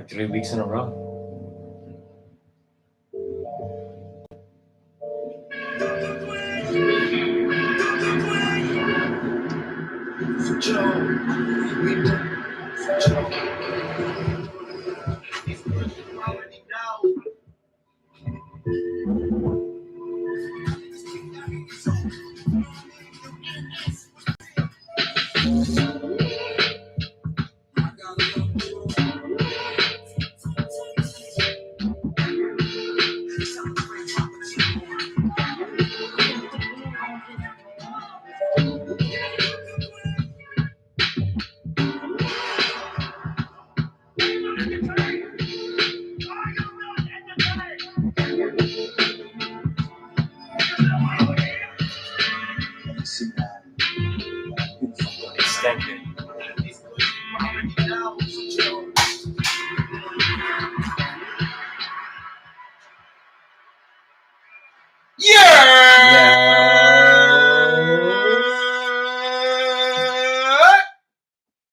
like 3 weeks in a row. Extended.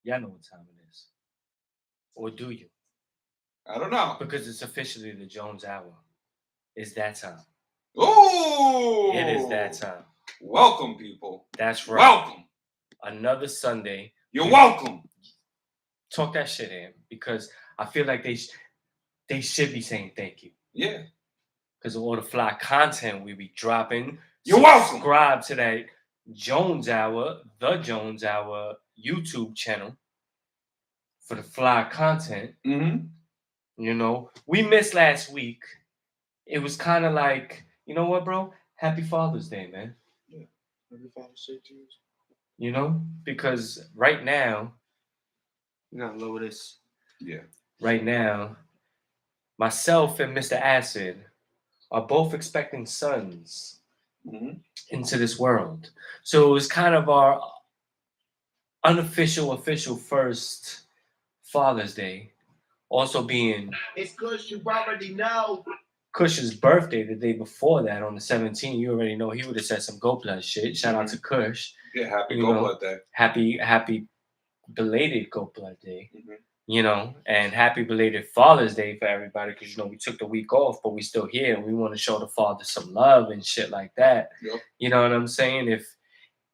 Y'all know what time it is. Or do you? I don't know. Because it's officially the Jones Hour. It's that time. Ooh! It is that time. Welcome, people. That's right. Welcome. Another Sunday. You're welcome. Talk that shit in, because I feel like they should be saying thank you. Yeah. Because of all the fly content we be dropping. You're welcome. Subscribe to that Jones Hour, the Jones Hour YouTube channel for the fly content. Mm-hmm. You know, we missed last week. It was kind of like, you know what, bro? Happy Father's Day, man. Yeah. Happy Father's Day to you. You know, because right now, we gotta lower this. Yeah. Right now, myself and Mr. Acid are both expecting sons into this world. So it was kind of our official first Father's Day. Also being it's Kush, you already know. Kush's birthday the day before that on the 17th. You already know he would have said some Go Blood shit. Shout out to Kush. Yeah, happy Go Blood Day. Happy belated Go Blood Day. You know, and happy belated Father's Day for everybody, because, you know, we took the week off, but we still here and we want to show the father some love and shit like that. Yep. You know what I'm saying?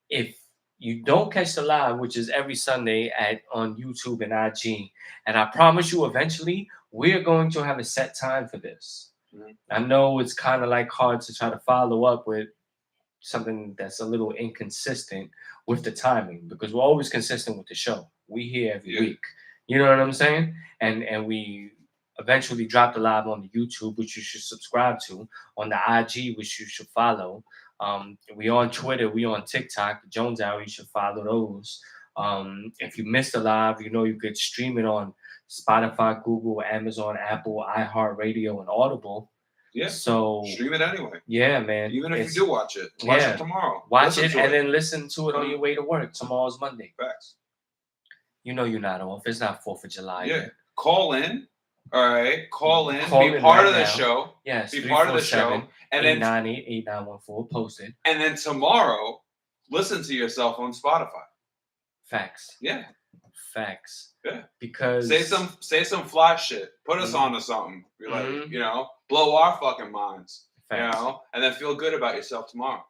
If you don't catch the live, which is every Sunday on YouTube and IG, and I promise you eventually we're going to have a set time for this. I know it's kind of like hard to try to follow up with something that's a little inconsistent with the timing, because we're always consistent with the show. We here every week. You know what I'm saying? And we eventually drop the live on the YouTube, which you should subscribe to, on the IG, which you should follow. We on Twitter, we on TikTok, the Jones Hour, you should follow those. If you missed the live, you know you could stream it on Spotify, Google, Amazon, Apple, iHeartRadio, and Audible. Yeah. So stream it anyway. Yeah, man. Even if you do watch it, watch it tomorrow. Watch it and then listen to it on your way to work. Tomorrow's Monday. Facts. You know you're not off. It's not 4th of July yet. Call in. All right. Call in. Be part of the show. Yes. Be part of the show. And then 898-8914. Post it. And then tomorrow, listen to yourself on Spotify. Facts. Yeah. Facts. Yeah. Because say some fly shit. Put us onto something. You're like, you know, blow our fucking minds. Facts. You know, and then feel good about yourself tomorrow.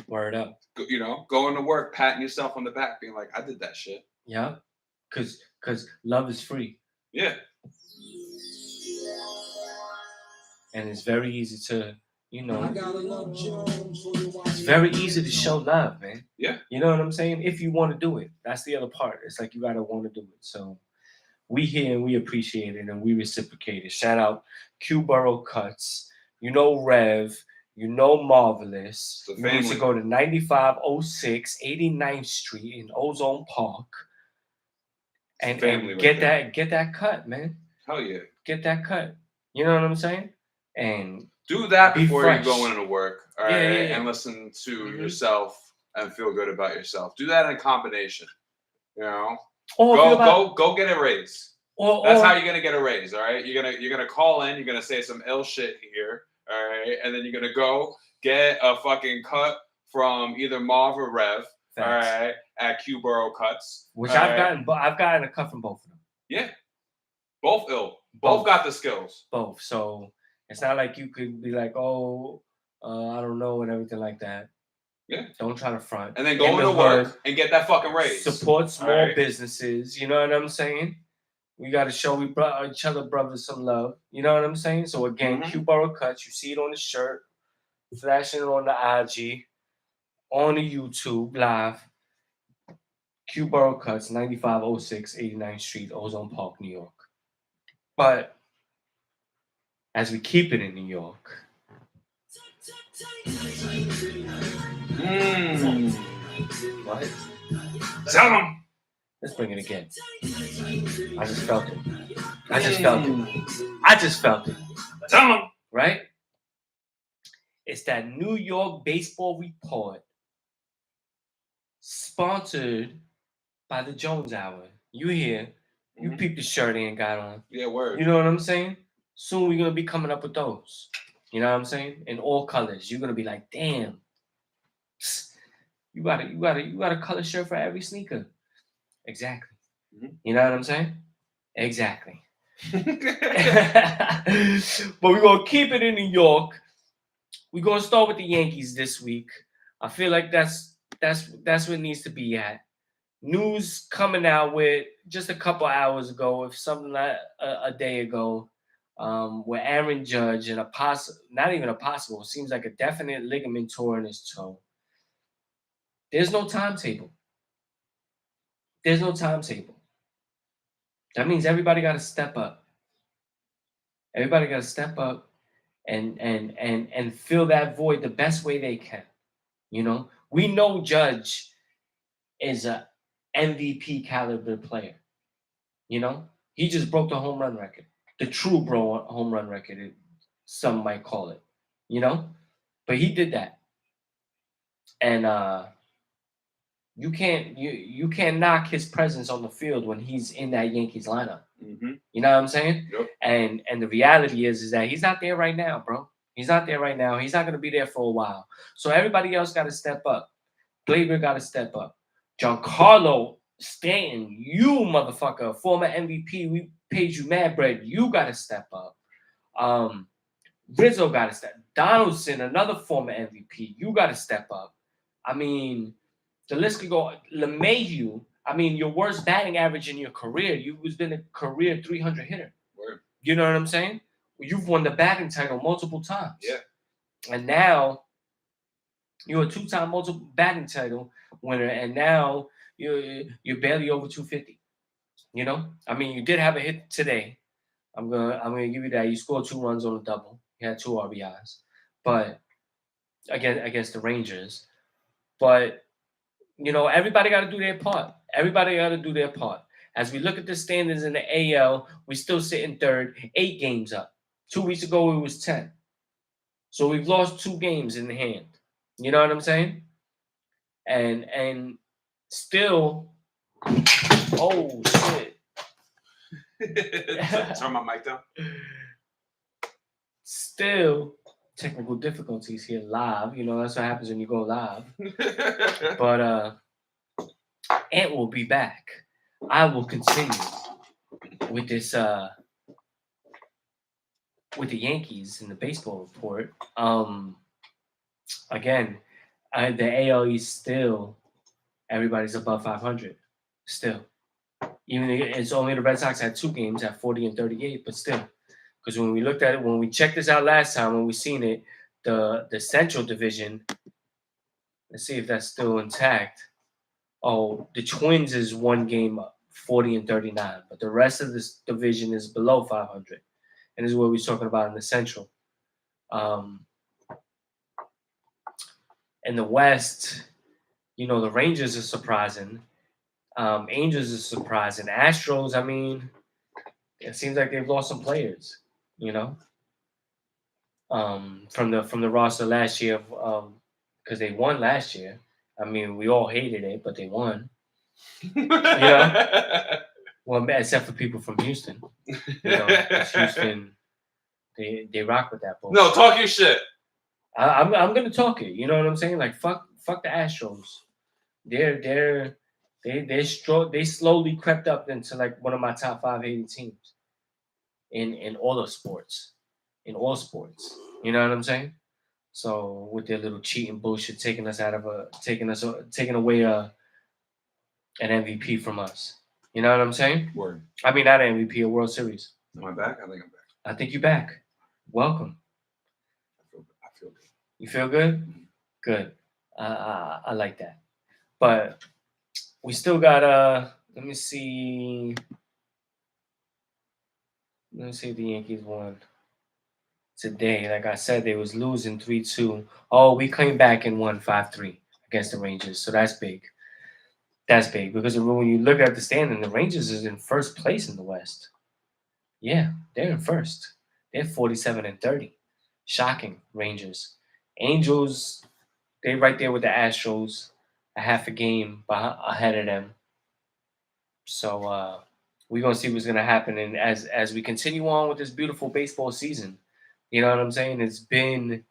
Word up. You know, going to work, patting yourself on the back, being like, I did that shit. Yeah. Cause love is free. Yeah. And it's very easy to, you know, it's very easy to show love, man. Yeah. You know what I'm saying? If you want to do it. That's the other part. It's like you gotta want to do it. So we here and we appreciate it and we reciprocate it. Shout out Q Borough Cuts. You know Rev. You know Marvelous. You need to go to 9506 89th Street in Ozone Park. And get that cut, man. Hell yeah. Get that cut. You know what I'm saying? And do that before you go into work. All right. Yeah. And listen to yourself and feel good about yourself. Do that in combination. You know? Go get a raise. That's how you're gonna get a raise, all right? You're gonna call in, you're gonna say some ill shit here, all right? And then you're gonna go get a fucking cut from either Marv or Rev. Thanks. All right, at Q Borough Cuts. Which I've gotten a cut from both of them. Yeah. Both ill. Both got the skills. Both. So it's not like you could be like, oh, I don't know, and everything like that. Yeah. Don't try to front. And then go into work and get that fucking raise. Support small businesses. You know what I'm saying? We got to show each other brothers some love. You know what I'm saying? So again, Q Borough Cuts. You see it on the shirt, flashing it on the IG, on the YouTube live. Q Borough Cuts, 9506 89th Street, Ozone Park, New York. But as we keep it in New York. What? Tell them. Let's bring it again. I just felt it. I just felt it. Tell them. Right? It's that New York Baseball Report sponsored by the Jones Hour. You hear? You peep the shirt and got on. Yeah, word. You know what I'm saying? Soon we're gonna be coming up with those. You know what I'm saying? In all colors. You're gonna be like, damn. You got a color shirt for every sneaker. Exactly. You know what I'm saying? Exactly. But we're gonna keep it in New York. We're gonna start with the Yankees this week. I feel like that's what it needs to be at. News coming out with just a couple hours ago, if something like a day ago, where Aaron Judge and not even a possible, it seems like a definite ligament torn in his toe. There's no timetable. There's no timetable. That means everybody got to step up. Everybody got to step up and fill that void the best way they can. You know, we know Judge is a MVP caliber player. You know, he just broke the home run record, the true home run record, some might call it. You know, but he did that, and you can't knock his presence on the field when he's in that Yankees lineup. Mm-hmm. You know what I'm saying? Yep. And the reality is that he's not there right now, bro. He's not there right now. He's not going to be there for a while. So everybody else got to step up. Gleyber got to step up. Giancarlo Stanton, you motherfucker, former MVP, we paid you mad bread. You got to step up. Rizzo got to step. Donaldson, another former MVP, you got to step up. I mean, the list could go. LeMahieu, I mean, your worst batting average in your career, you've been a career 300 hitter. Word. You know what I'm saying? You've won the batting title multiple times. Yeah. And now you're a two-time multiple batting title winner, and now you're barely over 250. You know? I mean, you did have a hit today. I'm gonna give you that. You scored 2 runs on a double. You had 2 RBIs. But again, against the Rangers. But you know, everybody got to do their part. Everybody got to do their part. As we look at the standings in the AL, we still sit in third, 8 games up. 2 weeks ago, it was 10. So we've lost 2 games in the hand. You know what I'm saying? And still, oh shit. Turn my mic down. Still, technical difficulties here live. You know, that's what happens when you go live. But Ant will be back. I will continue with this with the Yankees in the baseball report. Again, the AL East still, everybody's above 500. Still. Even it's only the Red Sox had 2 games at 40 and 38, but still. Because when we looked at it, when we checked this out last time, when we seen it, the Central Division, let's see if that's still intact. Oh, the Twins is 1 game up, 40 and 39. But the rest of this division is below 500. And this is what we're talking about in the Central. In the West, you know, the Rangers are surprising. Angels are surprising. Astros, I mean, it seems like they've lost some players, you know, from the roster last year, because they won last year. I mean, we all hated it, but they won. You know? Well, except for people from Houston. You know, Houston, they rock with that bullshit. No, talk your shit. I'm gonna talk it. You know what I'm saying? Like fuck the Astros. They slowly crept up into like one of my top 5 hated teams. in all of sports, in all sports. You know what I'm saying? So with their little cheating bullshit, taking away an MVP from us. You know what I'm saying? Word. I mean, not an MVP, a World Series. Am I back? I think I'm back. I think you're back. Welcome. I feel good. You feel good? Good. I like that. But we still got let me see if the Yankees won today. Like I said, they was losing 3-2. Oh, we came back and won 5-3 against the Rangers. So that's big. That's big because when you look at the standing, the Rangers is in first place in the West. Yeah, they're in first. They're 47-30. Shocking, Rangers. Angels, they right there with the Astros, a half a game ahead of them. So we're gonna see what's gonna happen, and as we continue on with this beautiful baseball season, you know what I'm saying? It's been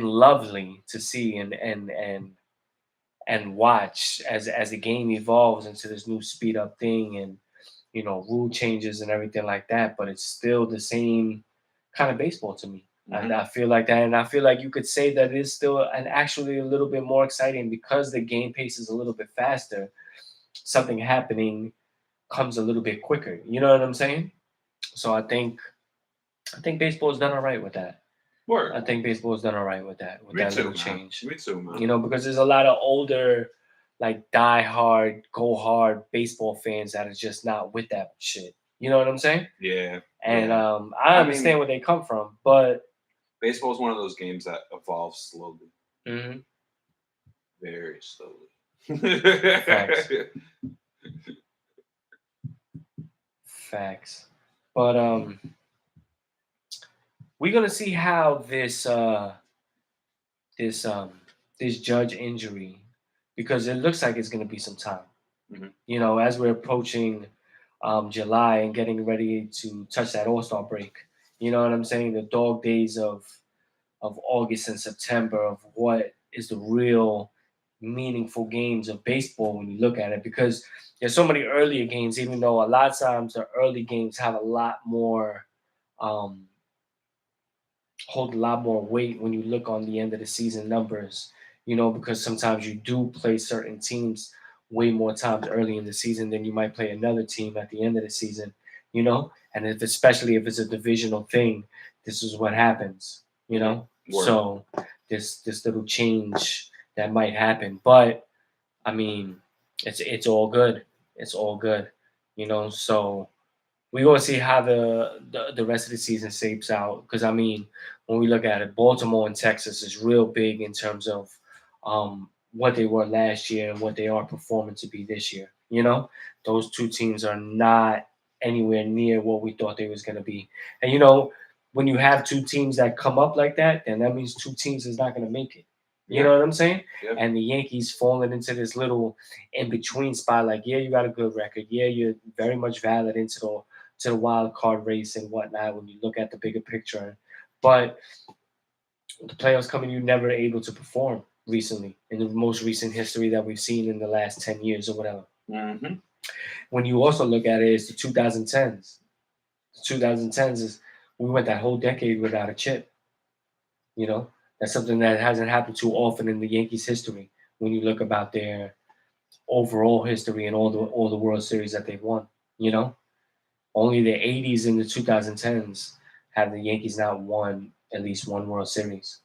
lovely to see and watch as the game evolves into this new speed up thing, and rule changes and everything like that. But it's still the same kind of baseball to me. Mhm. I feel like that, and I feel like you could say that it is still actually a little bit more exciting because the game pace is a little bit faster. Something happening comes a little bit quicker. You know what I'm saying? So I think baseball's done all right with that. Word. I think baseball's done all right with that. With Me that too, little man. change. Me too, man. You know, because there's a lot of older, like die hard, go hard baseball fans that are just not with that shit. You know what I'm saying? Yeah. And yeah. I understand where they come from, but baseball is one of those games that evolves slowly. Mm-hmm. Very slowly. Facts. But we're gonna see how this Judge injury, because it looks like it's gonna be some time. Mm-hmm. You know, as we're approaching July and getting ready to touch that All-Star break. You know what I'm saying? The dog days of August and September of what is the real meaningful games of baseball when you look at it, because there's so many earlier games, even though a lot of times the early games have a lot more hold a lot more weight when you look on the end of the season numbers, because sometimes you do play certain teams way more times early in the season than you might play another team at the end of the season, and especially if it's a divisional thing, this is what happens, Word. So this little change that might happen, but I mean, it's all good. It's all good, so we're gonna see how the rest of the season shapes out. Because I mean, when we look at it, Baltimore and Texas is real big in terms of what they were last year and what they are performing to be this year. Those two teams are not anywhere near what we thought they was gonna be. And when you have two teams that come up like that, then that means two teams is not gonna make it. You know what I'm saying? Yep. And the Yankees falling into this little in between spot. Like, yeah, you got a good record. Yeah, you're very much valid into the wild card race and whatnot when you look at the bigger picture. But the playoffs coming, you're never able to perform recently in the most recent history that we've seen in the last 10 years or whatever. Mm-hmm. When you also look at it, it's the 2010s. The 2010s is we went that whole decade without a chip. That's something that hasn't happened too often in the Yankees history when you look about their overall history and all the World Series that they've won. Only the 80s and the 2010s have the Yankees not won at least one World Series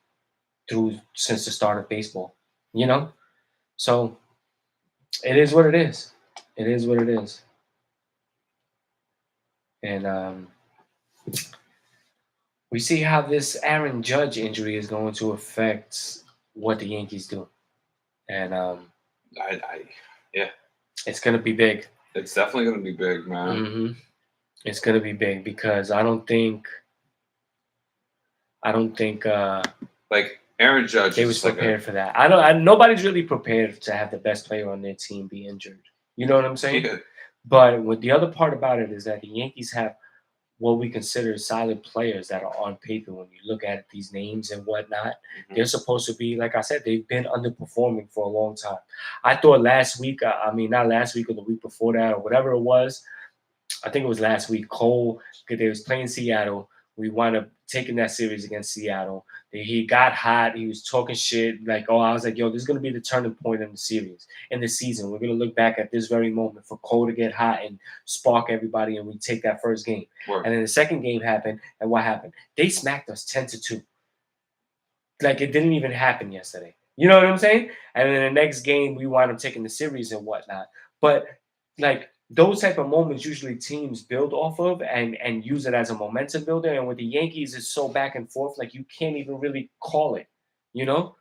since the start of baseball. So it is what it is. It is what it is. And we see how this Aaron Judge injury is going to affect what the Yankees do. And yeah, it's going to be big. It's definitely going to be big, man. Mm-hmm. It's going to be big because I don't think like Aaron Judge they was prepared for that. Nobody's really prepared to have the best player on their team be injured. You know what I'm saying? Yeah. But what the other part about it is that the Yankees have what we consider solid players that are on paper. When you look at these names and whatnot, Mm-hmm. they're supposed to be, like I said, they've been underperforming for a long time. I thought last week, not last week or the week before that or whatever it was, I think it was last week. Cole, because they was playing Seattle. We wound up taking that series against Seattle. He got hot. He was talking shit. Like, I was like, yo, this is gonna be the turning point in the series, in the season. We're gonna look back at this very moment for Cole to get hot and spark everybody, and we take that first game. Word. And then the second game happened, and what happened? They smacked us 10-2. Like it didn't even happen yesterday. You know what I'm saying? And then the next game, we wound up taking the series and whatnot. But like those type of moments, usually teams build off of and use it as a momentum builder. And with the Yankees, it's so back and forth, like you can't even really call it. You know,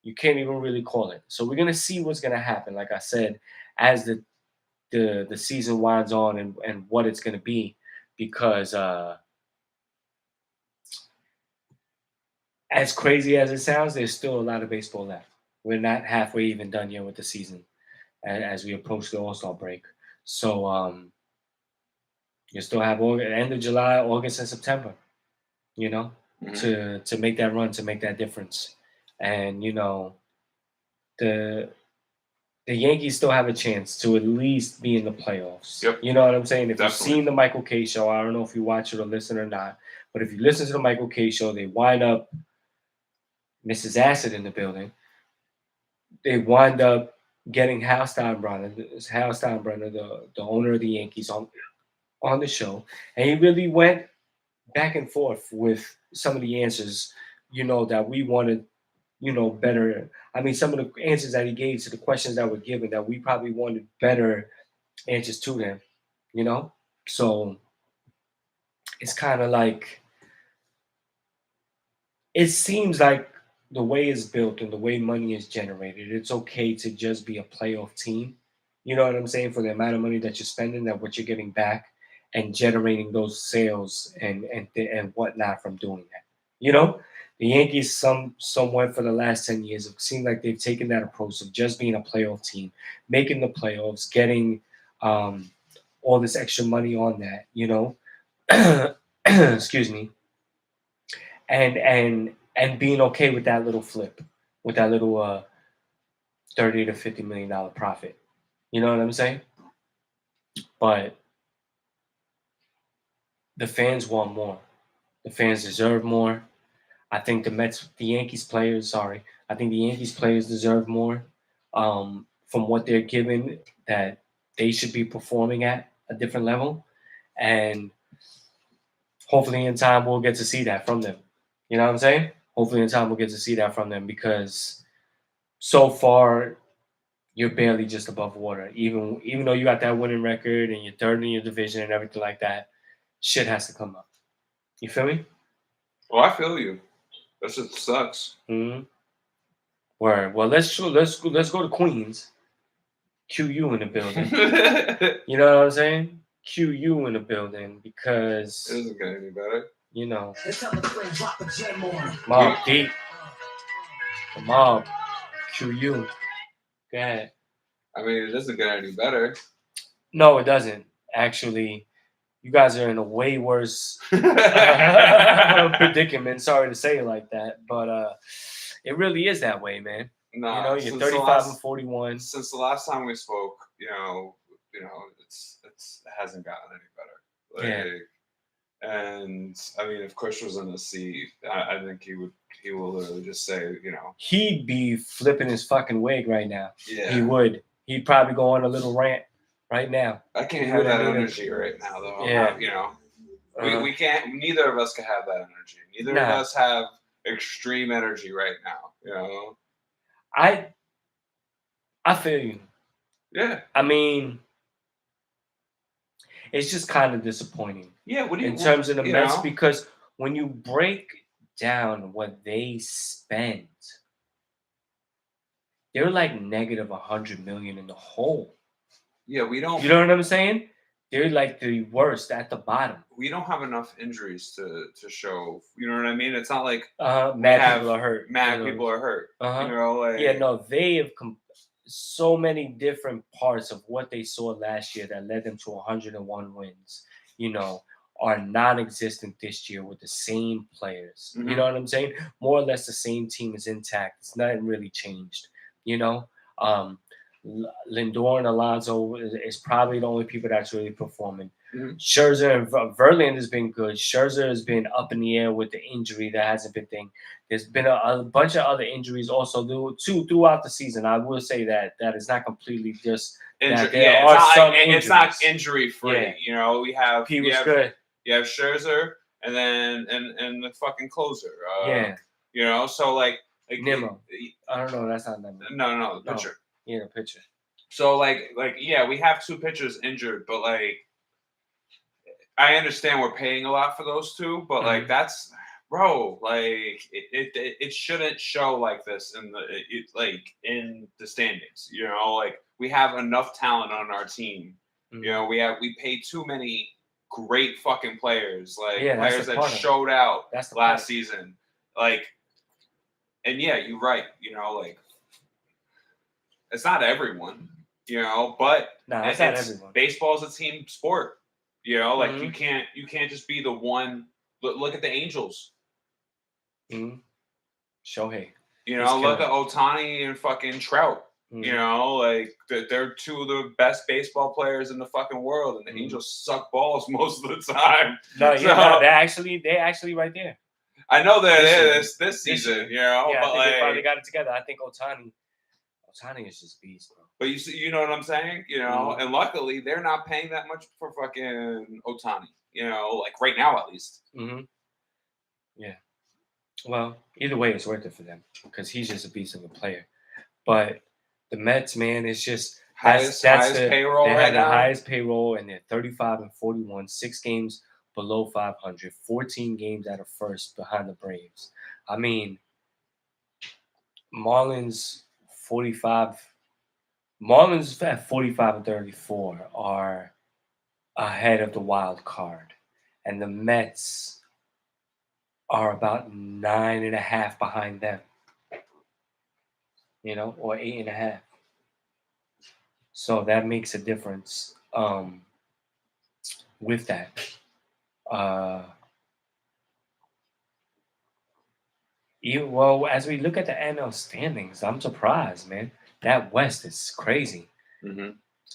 you can't even really call it. So we're gonna see what's gonna happen. Like I said, as the season winds on and what it's gonna be, because as crazy as it sounds, there's still a lot of baseball left. We're not halfway even done yet with the season as we approach the All-Star break. So you still have end of July, August, and September, to make that run, to make that difference. And, the Yankees still have a chance to at least be in the playoffs. Yep. You know what I'm saying? If Definitely. you've seen the Michael Kay show, I don't know if you watch it or listen or not, but if you listen to the Michael Kay show, they wind up Mrs. Acid in the building. They wind up getting Hal Steinbrenner, the owner of the Yankees, on the show, and he really went back and forth with some of the answers, that we wanted, better. I mean, some of the answers that he gave to the questions that were given that we probably wanted better answers to them, So it's kind of like, it seems like the way it's built and the way money is generated, it's okay to just be a playoff team. You know what I'm saying? For the amount of money that you're spending, that what you're getting back, and generating those sales and whatnot from doing that. The Yankees somewhat for the last 10 years, it seemed like they've taken that approach of just being a playoff team, making the playoffs, getting all this extra money on that. Excuse me. And being okay with that little flip, with that little $30 to $50 million profit. You know what I'm saying? But the fans want more. The fans deserve more. I think the Yankees players deserve more from what they're given, that they should be performing at a different level. And hopefully in time we'll get to see that from them. You know what I'm saying? Hopefully in time we'll get to see that from them, because so far you're barely just above water. Even though you got that winning record and you're third in your division and everything like that, shit has to come up. You feel me? Oh, I feel you. That shit sucks. Mm-hmm. Word. Well, let's go to Queens. QU in the building. You know what I'm saying? QU in the building, because it doesn't get any better. Mob Deep. The Mob. QU. Go ahead. I mean, it doesn't get any better. No, it doesn't. Actually, you guys are in a way worse predicament. Sorry to say it like that, but it really is that way, man. No, you're 35 and 41. Since the last time we spoke, it hasn't gotten any better. And I mean, if Kush was in the seat, I think he will literally just say, he'd be flipping his fucking wig right now. Yeah, he would. He'd probably go on a little rant right now. I can't have that energy right now, though. Yeah, we can't. Neither of us can have that energy. Neither of us have extreme energy right now. I feel you. Yeah. I mean, it's just kind of disappointing. Yeah. In terms of the Mets, because when you break down what they spent, they're like negative $100 million in the hole. Yeah, we don't. You know what I'm saying? They're like the worst at the bottom. We don't have enough injuries to show. You know what I mean? It's not like mad people are hurt. Mad people are hurt. They have so many different parts of what they saw last year that led them to 101 wins. Are non-existent this year with the same players. Mm-hmm. You know what I'm saying? More or less the same team is intact. It's not really changed. Lindor and Alonso is probably the only people that's really performing. Mm-hmm. Scherzer and Verlander has been good. Scherzer has been up in the air with the injury that hasn't been thing. There's been a bunch of other injuries also throughout the season. I will say that is not completely just it's not injury free. Yeah. You know, we have good. You have Scherzer and then and the fucking closer. Yeah. You know, so like Nimmo. I don't know. That's not Nimmo. No, the pitcher. Yeah, the pitcher. So like yeah, we have two pitchers injured, but like I understand we're paying a lot for those two, but like that's bro, like it shouldn't show like this in the standings. You know, like we have enough talent on our team. Mm-hmm. You know, we pay too many great fucking players, like players that showed out last season. Like, and yeah, you're right. You know, like it's not everyone. You know, but it's not everyone. Baseball's a team sport. You know, like you can't just be the one. Look at the Angels. Shohei. You know, look at Ohtani and fucking Trout. You know, like they're two of the best baseball players in the fucking world, and the Angels suck balls most of the time. No, they're actually right there. I know they're there this season. You know, yeah, but I think like, they finally got it together. I think Ohtani is just beast, bro. But you know what I'm saying? You know, and luckily they're not paying that much for fucking Ohtani. You know, like right now at least. Yeah. Well, either way, it's worth it for them because he's just a beast of a player. But the Mets, man, it's just highest payroll they right now. The highest payroll, and they're 35-41, 6 games below 500, 14 games out of first behind the Braves. I mean, Marlins at 45-34 are ahead of the wild card, and the Mets are about 9.5 behind them. You know, or 8.5. So that makes a difference with that. As we look at the NL standings, I'm surprised, man. That West is crazy.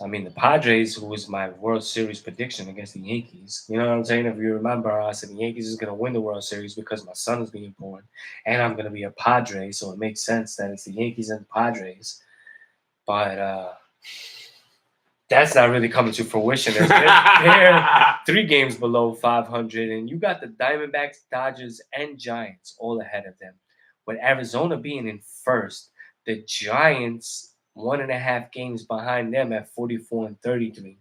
I mean, the Padres, who was my World Series prediction against the Yankees. You know what I'm saying? If you remember, I said the Yankees is going to win the World Series because my son is being born, and I'm going to be a Padre, so it makes sense that it's the Yankees and the Padres. But that's not really coming to fruition. They're 3 games below 500, and you got the Diamondbacks, Dodgers, and Giants all ahead of them. With Arizona being in first, the Giants 1.5 games behind them at 44-33,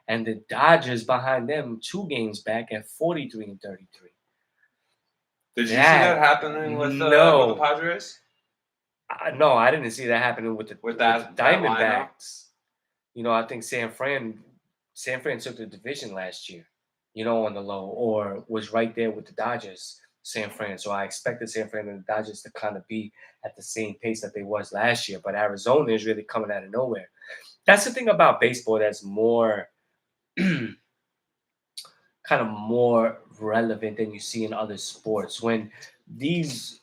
and the Dodgers behind them 2 games back at 43-33. Did you see that happening with the Padres? No, I didn't see that happening with the Diamondbacks. You know, I think San Fran took the division last year, you know, on the low, or was right there with the Dodgers, San Fran. So I expected San Fran and the Dodgers to kind of be at the same pace that they was last year. But Arizona is really coming out of nowhere. That's the thing about baseball that's more kind of more relevant than you see in other sports. When these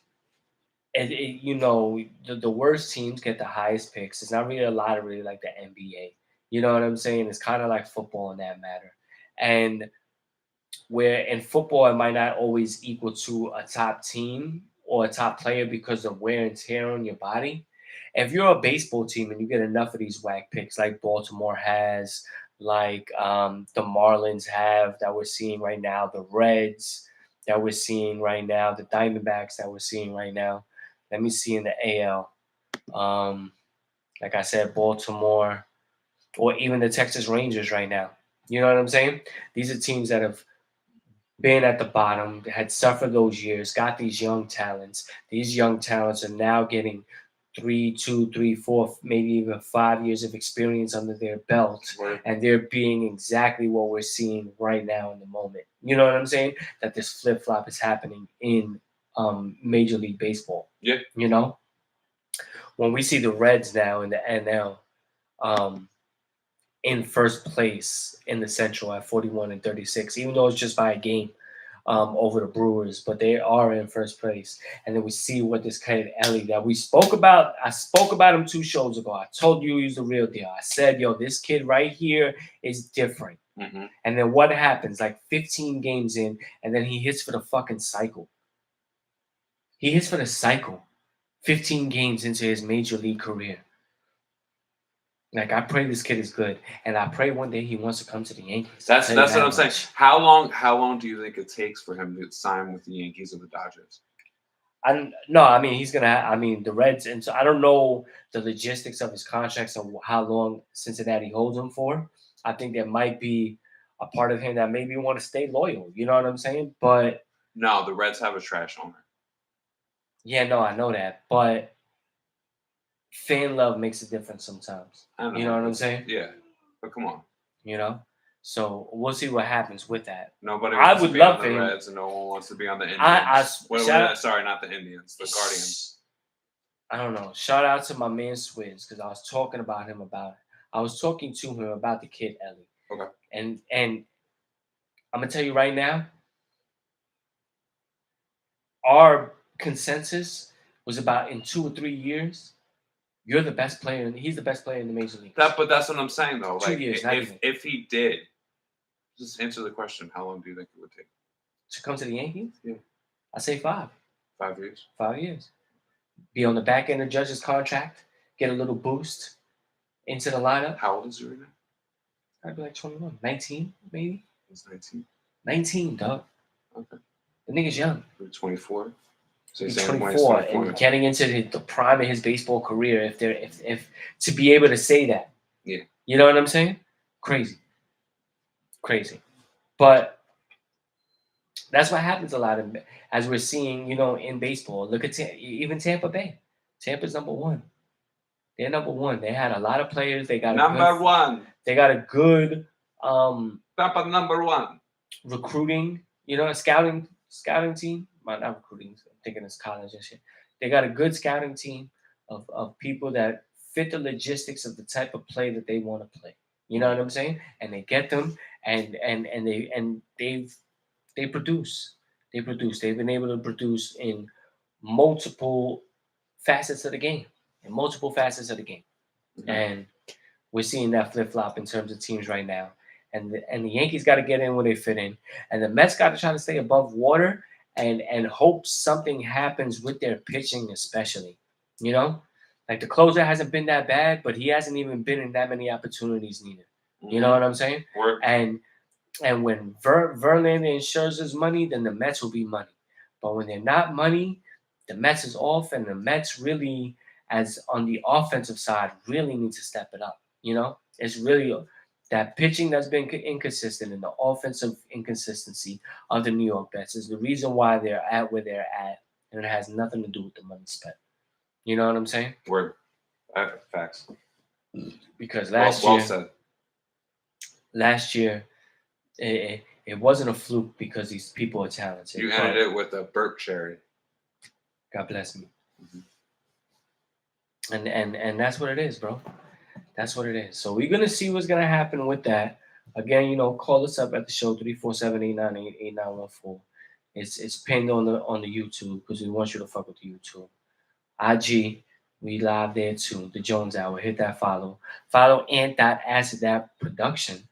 you know, the worst teams get the highest picks. It's not really a lottery like the NBA. You know what I'm saying? It's kind of like football in that matter. And where in football, it might not always equal to a top team or a top player because of wear and tear on your body. If you're a baseball team and you get enough of these whack picks like Baltimore has, like the Marlins have that we're seeing right now, the Reds that we're seeing right now, the Diamondbacks that we're seeing right now. Let me see in the AL. Like I said, Baltimore, or even the Texas Rangers right now. You know what I'm saying? These are teams that have been at the bottom, had suffered those years, got these young talents. These young talents are now getting 3, 2, 3, 4, maybe even 5 years of experience under their belt. Right. And they're being exactly what we're seeing right now in the moment. You know what I'm saying? That this flip-flop is happening in Major League Baseball. Yeah. You know? When we see the Reds now in the NL in first place in the Central at 41-36, even though it's just by a game over the Brewers, but they are in first place. And then we see what this kid Ellie that we spoke about. I spoke about him 2 shows ago. I told you he's the real deal. I said, yo, this kid right here is different. Mm-hmm. And then what happens? Like 15 games in, and then he hits for the fucking cycle. He hits for the cycle 15 games into his major league career. Like, I pray this kid is good, and I pray one day he wants to come to the Yankees. That's what I'm saying. How long do you think it takes for him to sign with the Yankees or the Dodgers? I mean, he's gonna. I mean, the Reds, and so I don't know the logistics of his contracts and how long Cincinnati holds him for. I think there might be a part of him that maybe want to stay loyal. You know what I'm saying? But no, the Reds have a trash owner. Yeah, no, I know that, but fan love makes a difference sometimes. You know what I'm saying? Yeah, but come on. You know, so we'll see what happens with that. Nobody wants to be on the Reds, and no one wants to be on the Indians. Sorry, not the Indians, the Guardians. I don't know. Shout out to my man Swizz, because I was talking about him I was talking to him about the kid Ellie. Okay. And I'm gonna tell you right now, our consensus was about in 2 or 3 years, you're the best player, and he's the best player in the major league. But that's what I'm saying, though. 2 years, if he did, just answer the question. How long do you think it would take to come to the Yankees? Yeah, I say 5. 5 years. 5 years. Be on the back end of Judge's contract, get a little boost into the lineup. How old is he right now? I'd be like 21, 19 maybe. He's 19. 19, dog. Okay. The nigga's young. 24. So he's 24 and getting into the prime of his baseball career. If to be able to say that, yeah, you know what I'm saying? Crazy. But that's what happens a lot as we're seeing, in baseball. Look at even Tampa Bay. Tampa's number 1. They're number 1. They had a lot of players. They got number 1. They got a good Tampa number 1 recruiting. A scouting team. Not recruiting. I'm thinking it's college and shit. They got a good scouting team of people that fit the logistics of the type of play that they want to play. You know what I'm saying? And they get them, and they produce. They produce. They've been able to produce in multiple facets of the game. Mm-hmm. And we're seeing that flip-flop in terms of teams right now. And the Yankees got to get in where they fit in. And the Mets got to try to stay above water and hope something happens with their pitching, especially. Like the closer hasn't been that bad, but he hasn't even been in that many opportunities neither. Mm-hmm. You know what I'm saying? Word. And when Verlander and Scherzer's money, then the Mets will be money. But when they're not money, the Mets is off, and the Mets really, as on the offensive side, really need to step it up. It's really that pitching that's been inconsistent and the offensive inconsistency of the New York Mets is the reason why they're at where they're at, and it has nothing to do with the money spent. You know what I'm saying? Word. Facts. Because last year, it wasn't a fluke because these people are talented. You ended it with a burp cherry. God bless me. Mm-hmm. And that's what it is, bro. That's what it is. So we're going to see what's going to happen with that. Again, call us up at the show, 347-898-8914. It's pinned on the YouTube because we want you to fuck with the YouTube. IG, we live there too. The Jones Hour. Hit that follow. Follow Ant.Acid Production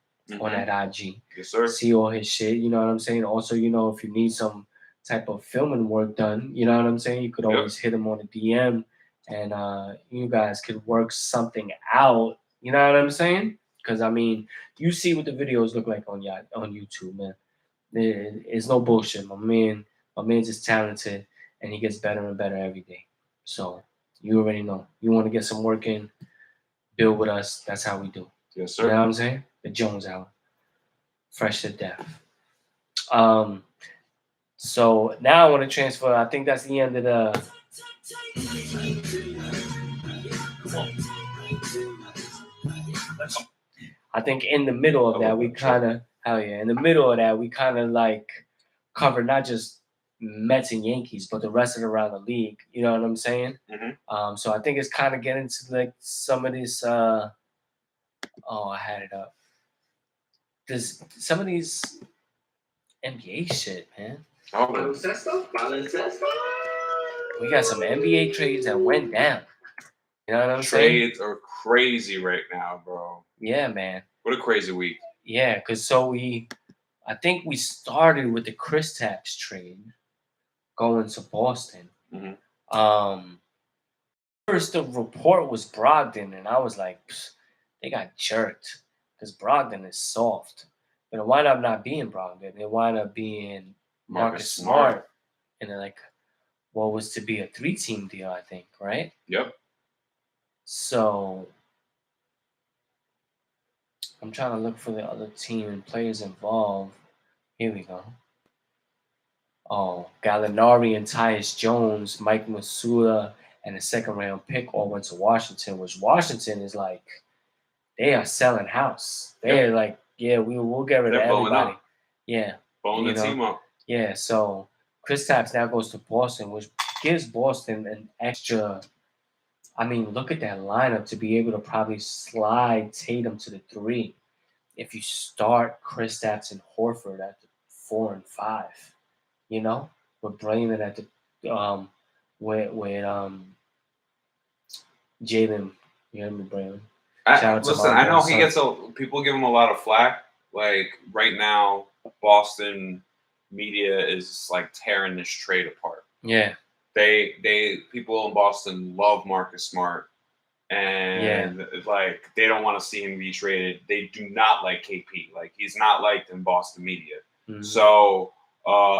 on that IG. Yes, sir. See all his shit. You know what I'm saying? Also, if you need some type of filming work done, you know what I'm saying? You could always hit him on a DM. And you guys could work something out. You know what I'm saying? Because, you see what the videos look like on YouTube, man. It's no bullshit. My man's just talented, and he gets better and better every day. So you already know. You want to get some work in, build with us. That's how we do. Yes, sir. You know what I'm saying? The Jones Hour. Fresh to death. So now I want to transfer. I think that's the end of the... I think in the middle of that, we kind of like cover not just Mets and Yankees, but the rest of around the league. You know what I'm saying? Mm-hmm. So I think it's kind of getting to like some of this. I had it up. There's some of these NBA shit, man. We got some NBA trades that went down. You know what I'm saying? Trades are crazy right now, bro. Yeah, man. What a crazy week. Yeah, because I think we started with the Kristaps trade going to Boston. Mm-hmm. First the report was Brogdon, and I was like, they got jerked because Brogdon is soft. But it wound up not being Brogdon. It wound up being Marcus Smart. And then like what was to be a 3-team deal, I think, right? Yep. So I'm trying to look for the other team and players involved. Here we go. Oh, Gallinari and Tyus Jones, Mike Masula, and a second-round pick all went to Washington, which Washington is like, they are selling house. They're like, yeah, we'll get rid of everybody. Up. Yeah. Blowing the team up. Yeah, so Kristaps now goes to Boston, which gives Boston an extra. I mean, look at that lineup to be able to probably slide Tatum to the 3 if you start Kristaps and Horford at the 4 and 5. You know, with Brayman at the with Jalen. You hear me, Brayman? Listen, I know he gets people give him a lot of flack. Like right now, Boston media is like tearing this trade apart. Yeah. They people in Boston love Marcus Smart, and like they don't want to see him be traded. They do not like KP. Like he's not liked in Boston media. Mm-hmm. So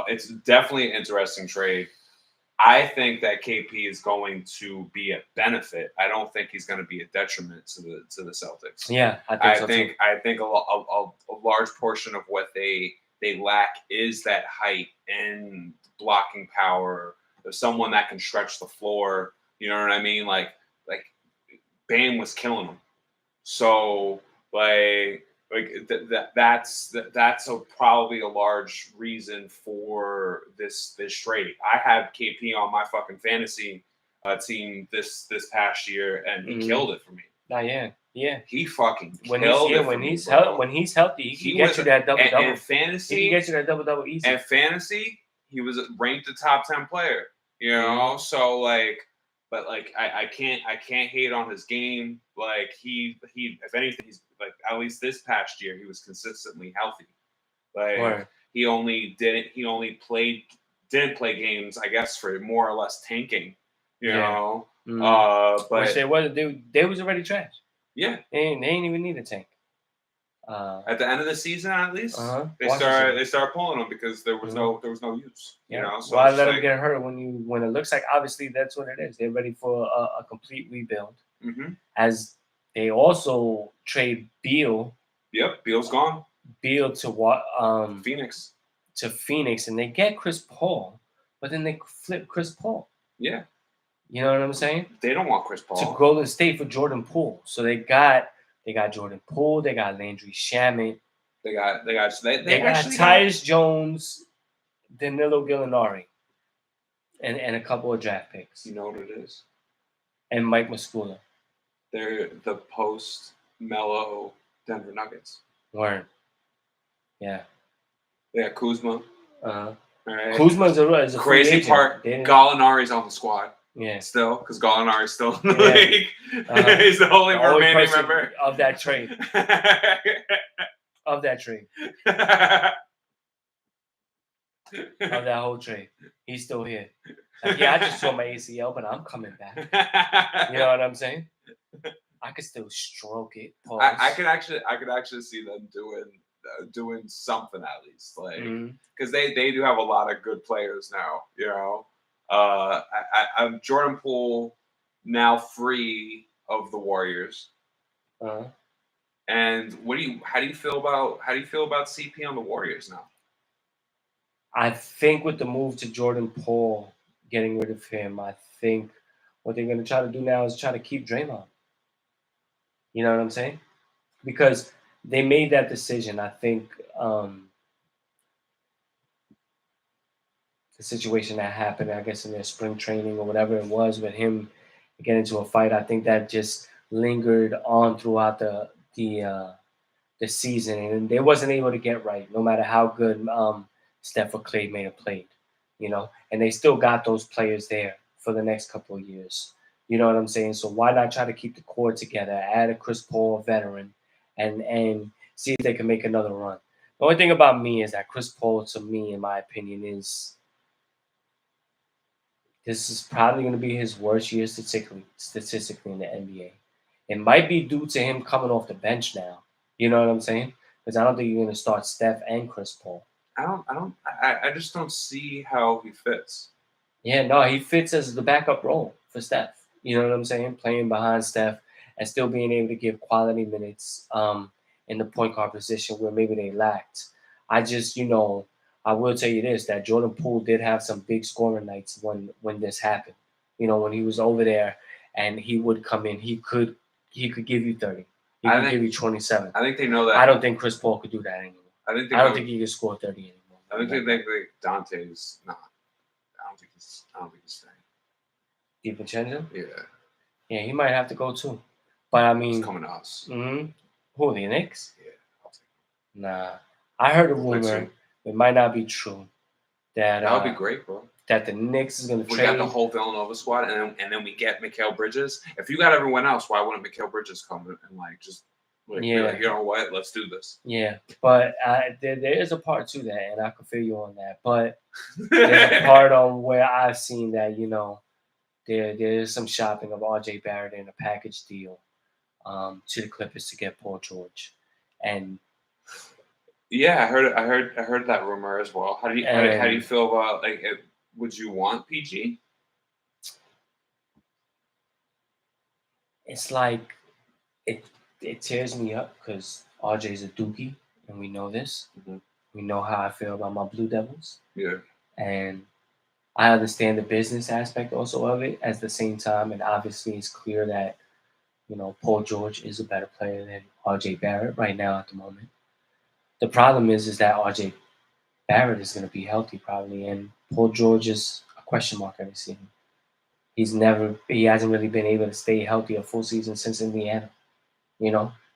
it's definitely an interesting trade. I think that KP is going to be a benefit. I don't think he's going to be a detriment to the Celtics. Yeah, I think a large portion of what they lack is that height and blocking power. There's someone that can stretch the floor. You know what I mean? Like Bane was killing them. So that's probably a large reason for this trade. I have KP on my fucking fantasy team this past year, and he killed it for me. Yeah. He fucking killed it. When he's healthy, he can get you that double double. And fantasy, he can get you that double easy. And fantasy, he was ranked a top 10 player. You know, so like. But like I can't hate on his game. Like he if anything, he's like at least this past year he was consistently healthy. Like he didn't play games, I guess, for more or less tanking. You know. Mm-hmm. But which they was already trash. Yeah. They ain't even need a tank. At the end of the season, at least they started pulling them because there was no use. Yeah. You know, so why let them get hurt when it looks like obviously that's what it is. They're ready for a complete rebuild. Mm-hmm. As they also trade Beal. Yep, Beal's gone. Beal to what? Phoenix. To Phoenix, and they get Chris Paul, but then they flip Chris Paul. Yeah. You know what I'm saying? They don't want Chris Paul. To Golden State for Jordan Poole, so they got Jordan Poole. They got Landry Shamet. They got Tyus Jones, Danilo Gallinari, and a couple of draft picks. You know what it is? And Mike Muscala. They're the post-Melo Denver Nuggets. Word. Yeah. They got Kuzma. All right. Kuzma's a crazy part. Gallinari's on the squad. Yeah. Still, because Gallinari's still in the league. He's the only remaining member of that trade. Of that whole trade. He's still here. Like, yeah, I just tore my ACL, but I'm coming back. You know what I'm saying? I could still stroke it. I could actually see them doing something at least, like because they do have a lot of good players now. You know. I'm Jordan Poole now free of the Warriors. And how do you feel about CP on the Warriors now? I think with the move to Jordan Poole, getting rid of him, I think what they're going to try to do now is try to keep Draymond. You know what I'm saying? Because they made that decision. I think the situation that happened, I guess, in their spring training or whatever it was with him getting into a fight, I think that just lingered on throughout the season, and they wasn't able to get right, no matter how good Steph or Clay may have played, you know, and they still got those players there for the next couple of years. You know what I'm saying? So why not try to keep the core together, add a Chris Paul veteran, and see if they can make another run. The only thing about me is that Chris Paul, to me, in my opinion, this is probably going to be his worst year statistically in the NBA. It might be due to him coming off the bench now. You know what I'm saying? Because I don't think you're going to start Steph and Chris Paul. I just don't see how he fits. Yeah, no, he fits as the backup role for Steph. You know what I'm saying? Playing behind Steph and still being able to give quality minutes in the point guard position where maybe they lacked. I just, I will tell you this, that Jordan Poole did have some big scoring nights when this happened. When he was over there and he would come in, he could give you 30. He could give you 27. I think they know that. I don't think Chris Paul could do that anymore. I don't think he could score 30 anymore. I think they think Dante's not. I don't think he's staying. DiVincenzo? Yeah. Yeah, he might have to go too. But I mean, he's coming to us. Mm-hmm. Who, the Knicks? Yeah, I'll take him. Nah, I heard a rumor. It might not be true. That would be great, bro. That the Knicks is going to trade. We got the whole Villanova squad, and then we get Mikal Bridges. If you got everyone else, why wouldn't Mikal Bridges come and just? You know what? Let's do this. Yeah, but there is a part to that, and I can feel you on that. But there's a part on where I've seen that there is some shopping of R.J. Barrett in a package deal to the Clippers to get Paul George, and yeah, I heard that rumor as well. How do you feel about would you want PG? It's like it tears me up because RJ's a dookie, and we know this. Mm-hmm. We know how I feel about my Blue Devils. Yeah. And I understand the business aspect also of it at the same time. And obviously it's clear that, Paul George is a better player than RJ Barrett right now at the moment. The problem is that RJ Barrett is going to be healthy probably, and Paul George is a question mark every season. He hasn't really been able to stay healthy a full season since Indiana.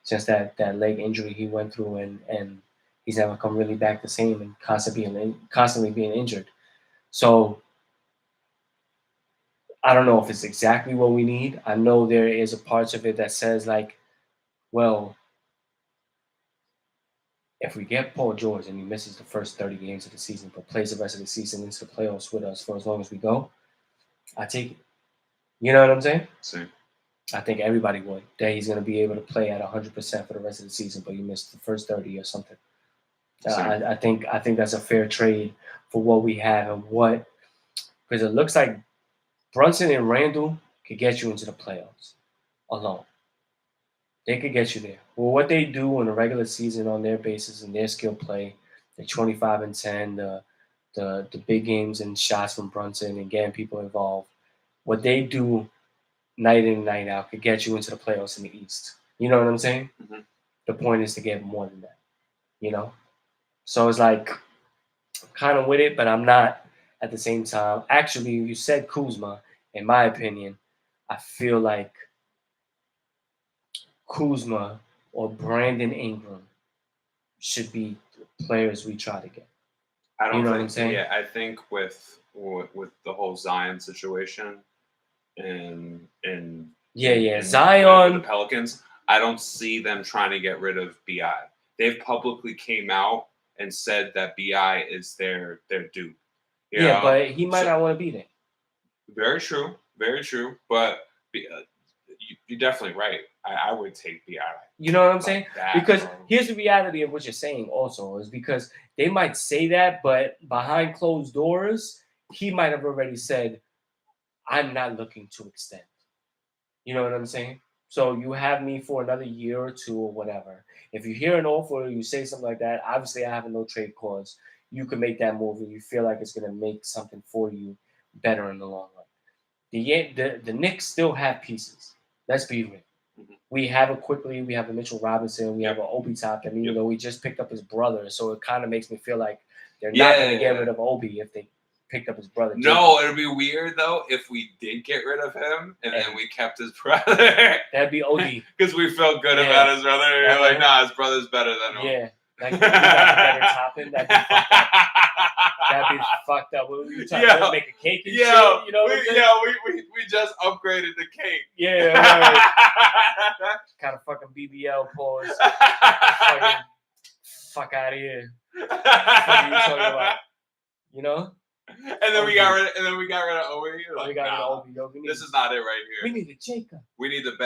Since that leg injury he went through, and he's never come really back the same, and constantly being injured. So I don't know if it's exactly what we need. I know there is a part of it that says well, if we get Paul George and he misses the first 30 games of the season, but plays the rest of the season into the playoffs with us for as long as we go, I take it. You know what I'm saying? Same. I think everybody would. That he's going to be able to play at 100% for the rest of the season, but you missed the first 30 or something. I think that's a fair trade for what we have and because it looks like Brunson and Randall could get you into the playoffs alone. They could get you there. Well, what they do in the regular season on their basis and their skill play, the 25-10, the big games and shots from Brunson and getting people involved, what they do night in and night out could get you into the playoffs in the East. You know what I'm saying? Mm-hmm. The point is to get more than that, So it's like kind of with it, but I'm not at the same time. Actually, you said Kuzma. In my opinion, I feel like Kuzma or Brandon Ingram should be players we try to get. I don't know what I'm saying? Yeah, I think with the whole Zion situation and Zion, the Pelicans, I don't see them trying to get rid of BI. They've publicly came out and said that BI is their dude. But he might not want to be there. Very true. But you're definitely right. I would take BI. You know what I'm saying? Because here's the reality of what you're saying also is because they might say that, but behind closed doors, he might have already said, I'm not looking to extend. You know what I'm saying? So you have me for another year or two or whatever. If you hear an offer or you say something like that, obviously I have a no trade clause. You can make that move and you feel like it's going to make something for you better in the long run. The Knicks still have pieces. Let's be real. Mm-hmm. We have it quickly. We have a Mitchell Robinson. We have an Obi Toppin. Even though we just picked up his brother, so it kind of makes me feel like they're not going to get rid of Obi if they picked up his brother. No, it'd be weird though if we did get rid of him and then we kept his brother. That'd be OD. Because we felt good about his brother. You're like, nah, his brother's better than him. Yeah. Like, if we got better Toppin, that'd be fucked up. That'd be fucked up. What were you trying to make a cake and shit? You know we just upgraded the cake. Yeah, right. Kind of fucking BBL pause. Fucking fuck out of here. What are you talking about? You know? And then we got rid of Obi. Like, we got rid of Obi. Yo, this is not it right here. We need a Jacob. We need the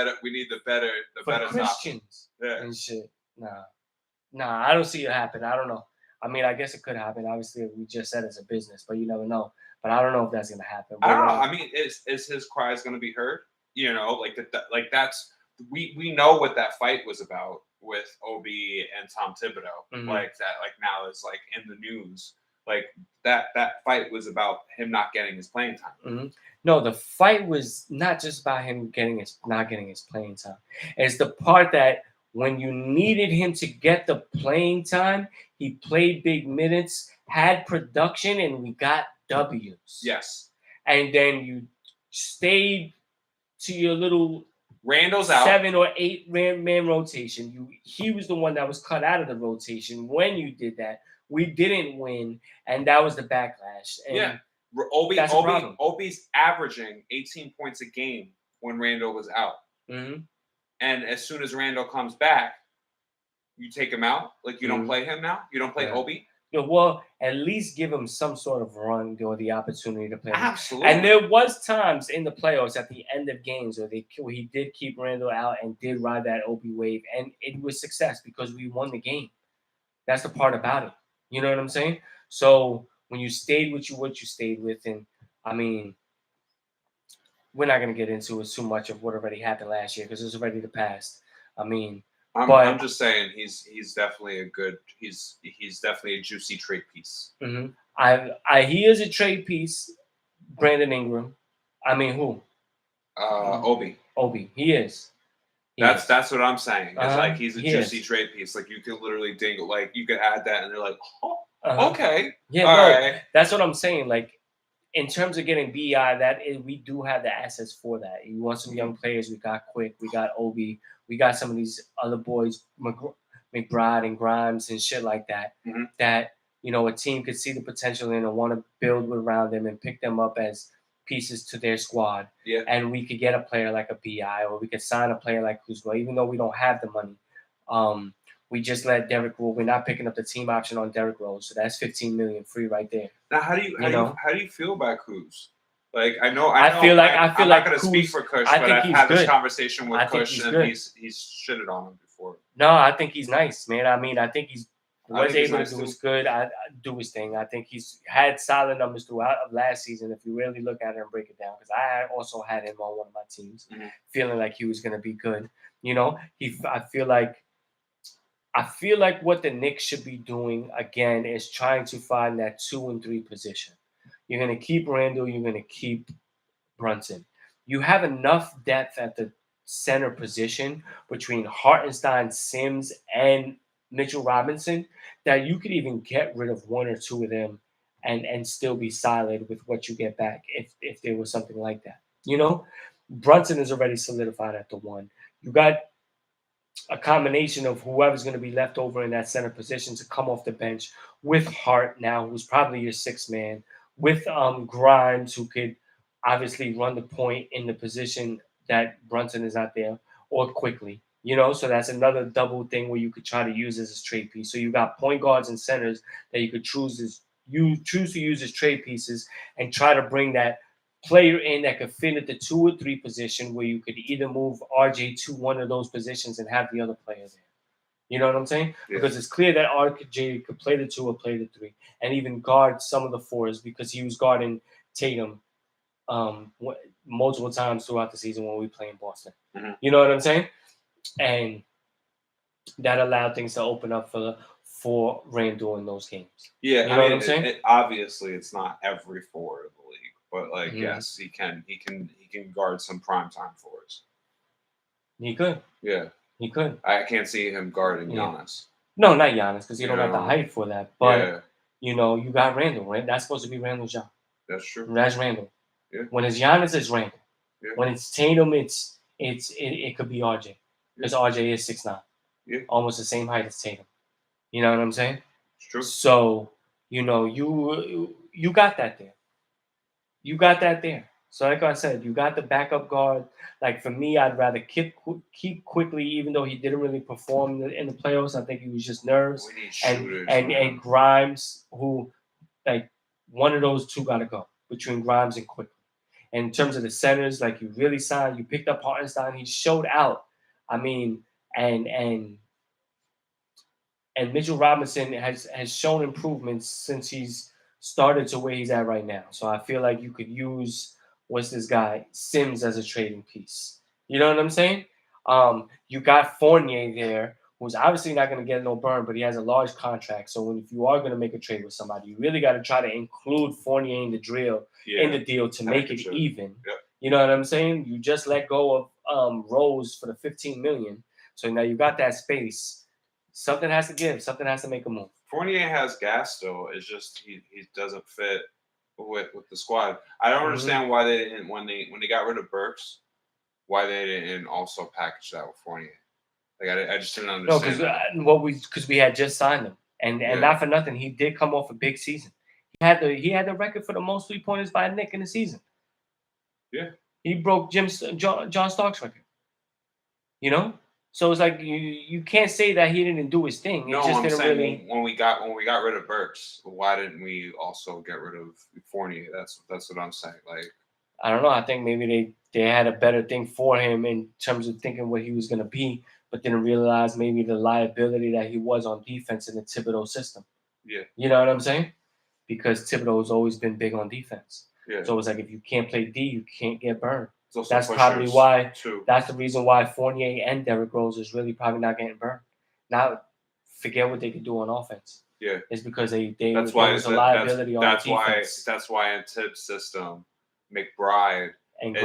better Christians and shit. Nah, I don't see it happen. I don't know. I mean, I guess it could happen. Obviously, we just said it's a business, but you never know. But I don't know if that's gonna happen. I don't know. I mean, is his cries gonna be heard? You know, like that's we know what that fight was about with Obi and Tom Thibodeau. Mm-hmm. Like that, like now is like in the news. Like that fight was about him not getting his playing time. Mm-hmm. No, the fight was not just about him not getting his playing time. It's the part that when you needed him to get the playing time, he played big minutes, had production, and we got W's. Yes. And then you stayed to your little Randall's out 7 or 8 man rotation. He was the one that was cut out of the rotation. When you did that, we didn't win, and that was the backlash. And yeah. Obi's averaging 18 points a game when Randall was out. Mm-hmm. And as soon as Randall comes back, you take him out. Like, you don't play him now? You don't play Obi? Yeah, well, at least give him some sort of run or the opportunity to play. Absolutely. And there was times in the playoffs at the end of games where he did keep Randall out and did ride that Obi wave. And it was success because we won the game. That's the part about it. You know what I'm saying? So when you stayed with what you stayed with, and I mean, we're not going to get into it too much of what already happened last year because it's already the past. I mean, I'm just saying he's definitely he's definitely a juicy trade piece. Mm-hmm. He is a trade piece. Brandon Ingram. I mean, who? Obi. He is. That's what I'm saying. It's like he's a juicy trade piece. Like you could literally dingle. Like you could add that, and they're like, oh, okay, yeah, all right. That's what I'm saying. Like in terms of getting BI, we do have the assets for that. You want some young players? We got Quick. We got Obi. We got some of these other boys, McBride and Grimes and shit like that. Mm-hmm. That a team could see the potential in and want to build around them and pick them up as pieces to their squad. Yeah. And we could get a player like a BI, or we could sign a player like Kuzma, even though we don't have the money. We just let Derrick Rose. We're not picking up the team option on Derrick Rose, so that's $15 million free right there. Now, how do you feel about Kuz? Like I feel like I'm not going to speak for Kush, but I've had this conversation with Kush, and he's shitted on him before. No, I think he's nice, man. I mean, I think he's was able to do his good. Do his thing. I think he's had solid numbers throughout of last season. If you really look at it and break it down, because I also had him on one of my teams, feeling like he was going to be good. I feel like what the Knicks should be doing again is trying to find that 2 and 3 position. You're going to keep Randall. You're going to keep Brunson. You have enough depth at the center position between Hartenstein, Sims, and Mitchell Robinson that you could even get rid of 1 or 2 of them and still be solid with what you get back if there was something like that. Brunson is already solidified at the 1. You got a combination of whoever's going to be left over in that center position to come off the bench with Hart now, who's probably your 6th man, with Grimes, who could obviously run the point in the position that Brunson is not there, or quickly. So that's another double thing where you could try to use as a trade piece. So you got point guards and centers that you could choose to use as trade pieces and try to bring that player in that could fit at the 2 or 3 position where you could either move RJ to one of those positions and have the other player there. You know what I'm saying? Yeah. Because it's clear that RJ could play the 2 or play the 3 and even guard some of the 4s because he was guarding Tatum multiple times throughout the season when we play in Boston. Mm-hmm. You know what I'm saying? And that allowed things to open up for Randall in those games. Yeah, you know what I'm saying? Obviously, it's not every 4 of the league, but yes, he can guard some primetime 4s. He could. Yeah, he could. I can't see him guarding Giannis. No, not Giannis, because you don't have the height for that. But you got Randall, right? That's supposed to be Randall's job. That's true. That's Randall. Yeah. When it's Giannis, it's Randall. Yeah. When it's Tatum, it could be RJ. Because RJ is 6'9". Yeah. Almost the same height as Tatum. You know what I'm saying? It's true. So, you got that there. You got that there. So like I said, you got the backup guard. Like for me, I'd rather keep Quickly, even though he didn't really perform in the playoffs. I think he was just nerves. We need And shooters, and Grimes, who like one of those two got to go between Grimes and Quickly. And in terms of the centers, like you really signed, you picked up Hartenstein. He showed out. I mean, and Mitchell Robinson has shown improvements since he's started to where he's at right now. So I feel like you could use what's this guy Sims as a trading piece. You know what I'm saying? You got Fournier there, who's obviously not going to get no burn, but he has a large contract. So if you are going to make a trade with somebody, you really got to try to include Fournier in the deal to make it even. Yep. You know what I'm saying? You just let go of Rose for the $15 million, so now you got that space. Something has to give. Something has to make a move. Fournier has gas still. It's just he doesn't fit with the squad. I don't understand why they didn't when they got rid of Burks, why they didn't also package that with Fournier. Like I just didn't understand. No, because we had just signed him, and not for nothing, he did come off a big season. He had the record for the most 3-pointers by a Knick in the season. Yeah, he broke John Starks' record. You know. So it's like you can't say that he didn't do his thing. No, I'm saying when we got rid of Burks, why didn't we also get rid of Fournier? That's what I'm saying. Like I don't know. I think maybe they had a better thing for him in terms of thinking what he was going to be, but didn't realize maybe the liability that he was on defense in the Thibodeau system. Yeah, you know what I'm saying? Because Thibodeau has always been big on defense. Yeah. So it's like if you can't play D, you can't get burned. That's probably why. That's the reason why Fournier and Derrick Rose is really probably not getting burned. Now, forget what they can do on offense. Yeah, it's because they that's why it's a liability on defense. That's why in Tibbs' system, McBride and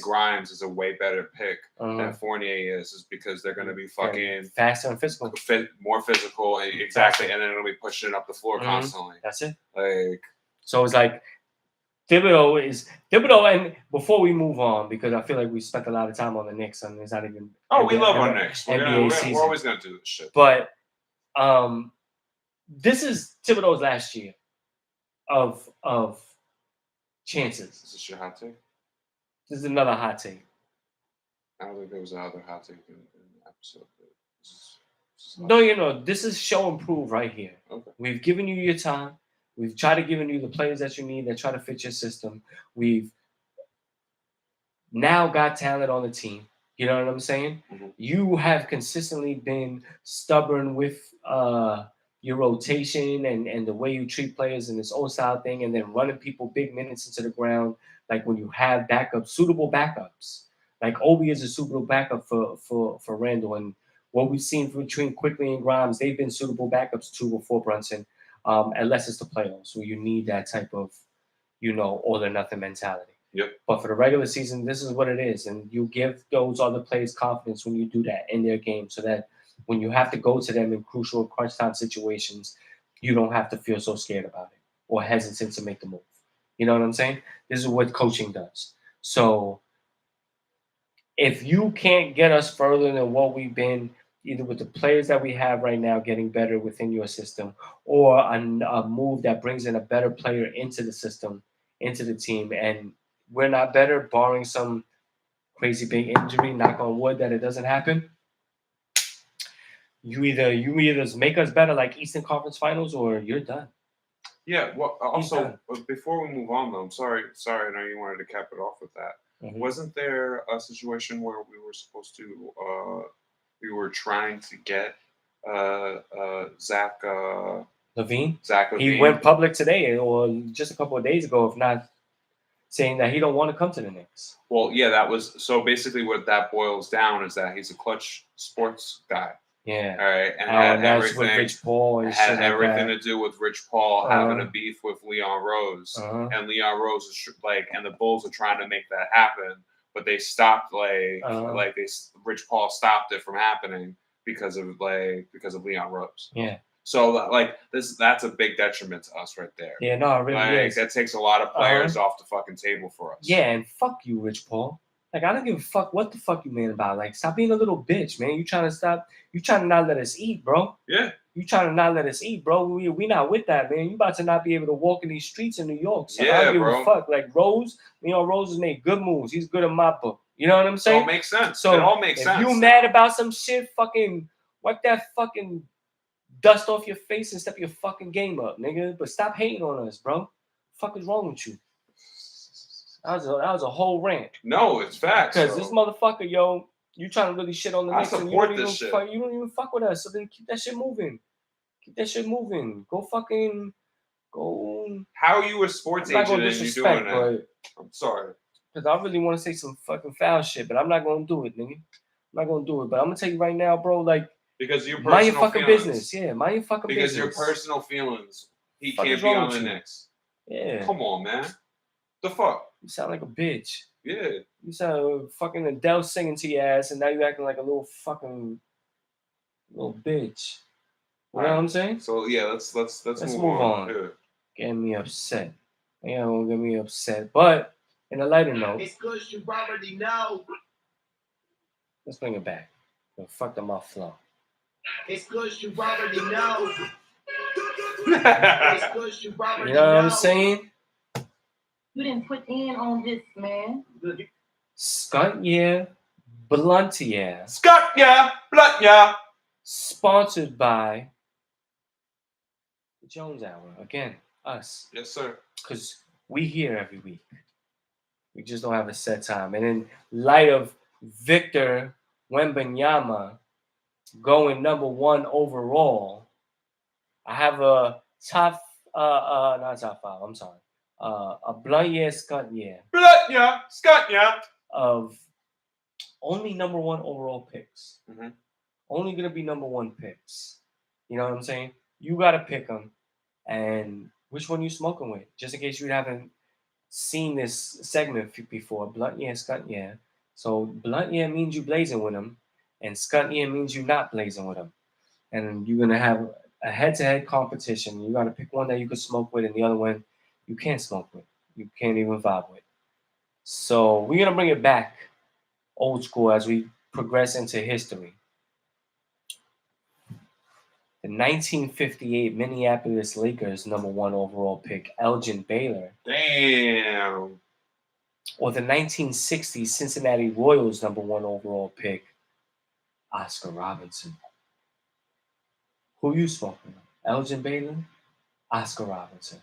Grimes is a way better pick than Fournier is because they're going to be fucking faster and physical, more physical, exactly, and then it'll be pushing up the floor constantly. That's it. Like so, it's like. Thibodeau, and before we move on, because I feel like we spent a lot of time on the Knicks, and it's not even. We love our Knicks. We're always going to do this shit. But this is Thibodeau's last year of chances. Is this your hot take? This is another hot take. I don't think there was another hot take in the episode. No, this is show and prove right here. Okay. We've given you your time. We've tried to give you the players that you need that try to fit your system. We've now got talent on the team. You know what I'm saying? Mm-hmm. You have consistently been stubborn with your rotation and the way you treat players in this old style thing, and then running people big minutes into the ground. Like when you have suitable backups. Like Obi is a suitable backup for Randall, and what we've seen between Quickly and Grimes, they've been suitable backups too before Brunson. Unless it's the playoffs, so you need that type of, all or nothing mentality. Yep. But for the regular season, this is what it is, and you give those other players confidence when you do that in their game, so that when you have to go to them in crucial crunch time situations, you don't have to feel so scared about it or hesitant to make the move. You know what I'm saying? This is what coaching does. So if you can't get us further than what we've been, either with the players that we have right now getting better within your system, or a move that brings in a better player into the system, into the team, and we're not better, barring some crazy big injury, knock on wood that it doesn't happen, you either make us better like Eastern Conference Finals, or you're done. Yeah, well, also, before we move on, though, I'm sorry, I know you wanted to cap it off with that. Mm-hmm. Wasn't there a situation where we were supposed to... we were trying to get Zach LaVine. Zach LaVine. He went public today, or just a couple of days ago, if not, saying that he don't want to come to the Knicks. Well, yeah, that was so. Basically, what that boils down is that he's a clutch sports guy. Yeah. All right, and had everything with Rich Paul. And had everything to do with Rich Paul having a beef with Leon Rose, and Leon Rose is and the Bulls are trying to make that happen. But they stopped Rich Paul stopped it from happening because of Leon Rose. Yeah. So that's a big detriment to us right there. Yeah, no, it really is. That takes a lot of players off the fucking table for us. Yeah, and fuck you, Rich Paul. Like, I don't give a fuck what the fuck you mean about. Like, stop being a little bitch, man. You trying to not let us eat, bro. Yeah. You trying to not let us eat, bro. We not with that, man. You about to not be able to walk in these streets in New York. So I don't give a fuck. Like, Rose has made good moves. He's good in my book. You know what I'm saying? It all makes sense. So it all makes sense. If you mad about some shit, fucking wipe that fucking dust off your face and step your fucking game up, nigga. But stop hating on us, bro. Fuck is wrong with you? That was a whole rant. No, it's facts. Because this motherfucker, yo, you trying to really shit on the Knicks and you don't even fuck with us. So then keep that shit moving. Go fucking go. How are you a sports agent and you doing that? I'm sorry. Because I really want to say some fucking foul shit, but I'm not gonna do it, nigga. I'm not gonna do it. But I'm gonna tell you right now, bro. Like, because your mind your fucking business. Yeah, mind your fucking business. Because your personal feelings. He can't be on the Knicks. Yeah. Come on, man. The fuck. You sound like a bitch. Yeah. You sound fucking Adele singing to your ass, and now you acting like a little fucking little bitch. You know what I'm saying? So yeah, let's move on. Yeah. Getting me upset. Yeah, won't get me upset. But in a lighter note, it's because you already know. Let's bring it back. Fuck them off flow. It's because you already know. It's because you already know. You know what I'm saying? You didn't put in on this, man. Skunt yeah, blunt yeah. Skunt yeah, blunt yeah. Sponsored by the Jones Hour. Again, us. Yes, sir. Because we here every week. We just don't have a set time. And in light of Victor Wembanyama going number 1 overall, I have a top, not top 5, I'm sorry. A blunt yeah, skunt yeah. Blunt yeah, skunt yeah. Of only number 1 overall picks. Mm-hmm. Only going to be number 1 picks. You know what I'm saying? You got to pick them. And which one you smoking with? Just in case you haven't seen this segment before. Blunt yeah, skunt yeah. So blunt yeah means you blazing with them. And skunt yeah means you not blazing with them. And you're going to have a head-to-head competition. You got to pick one that you can smoke with and the other one you can't smoke with. You can't even vibe with. So we're going to bring it back old school as we progress into history. The 1958 Minneapolis Lakers number 1 overall pick, Elgin Baylor. Damn. Or the 1960 Cincinnati Royals number 1 overall pick, Oscar Robertson. Who you smoking? Elgin Baylor, Oscar Robertson.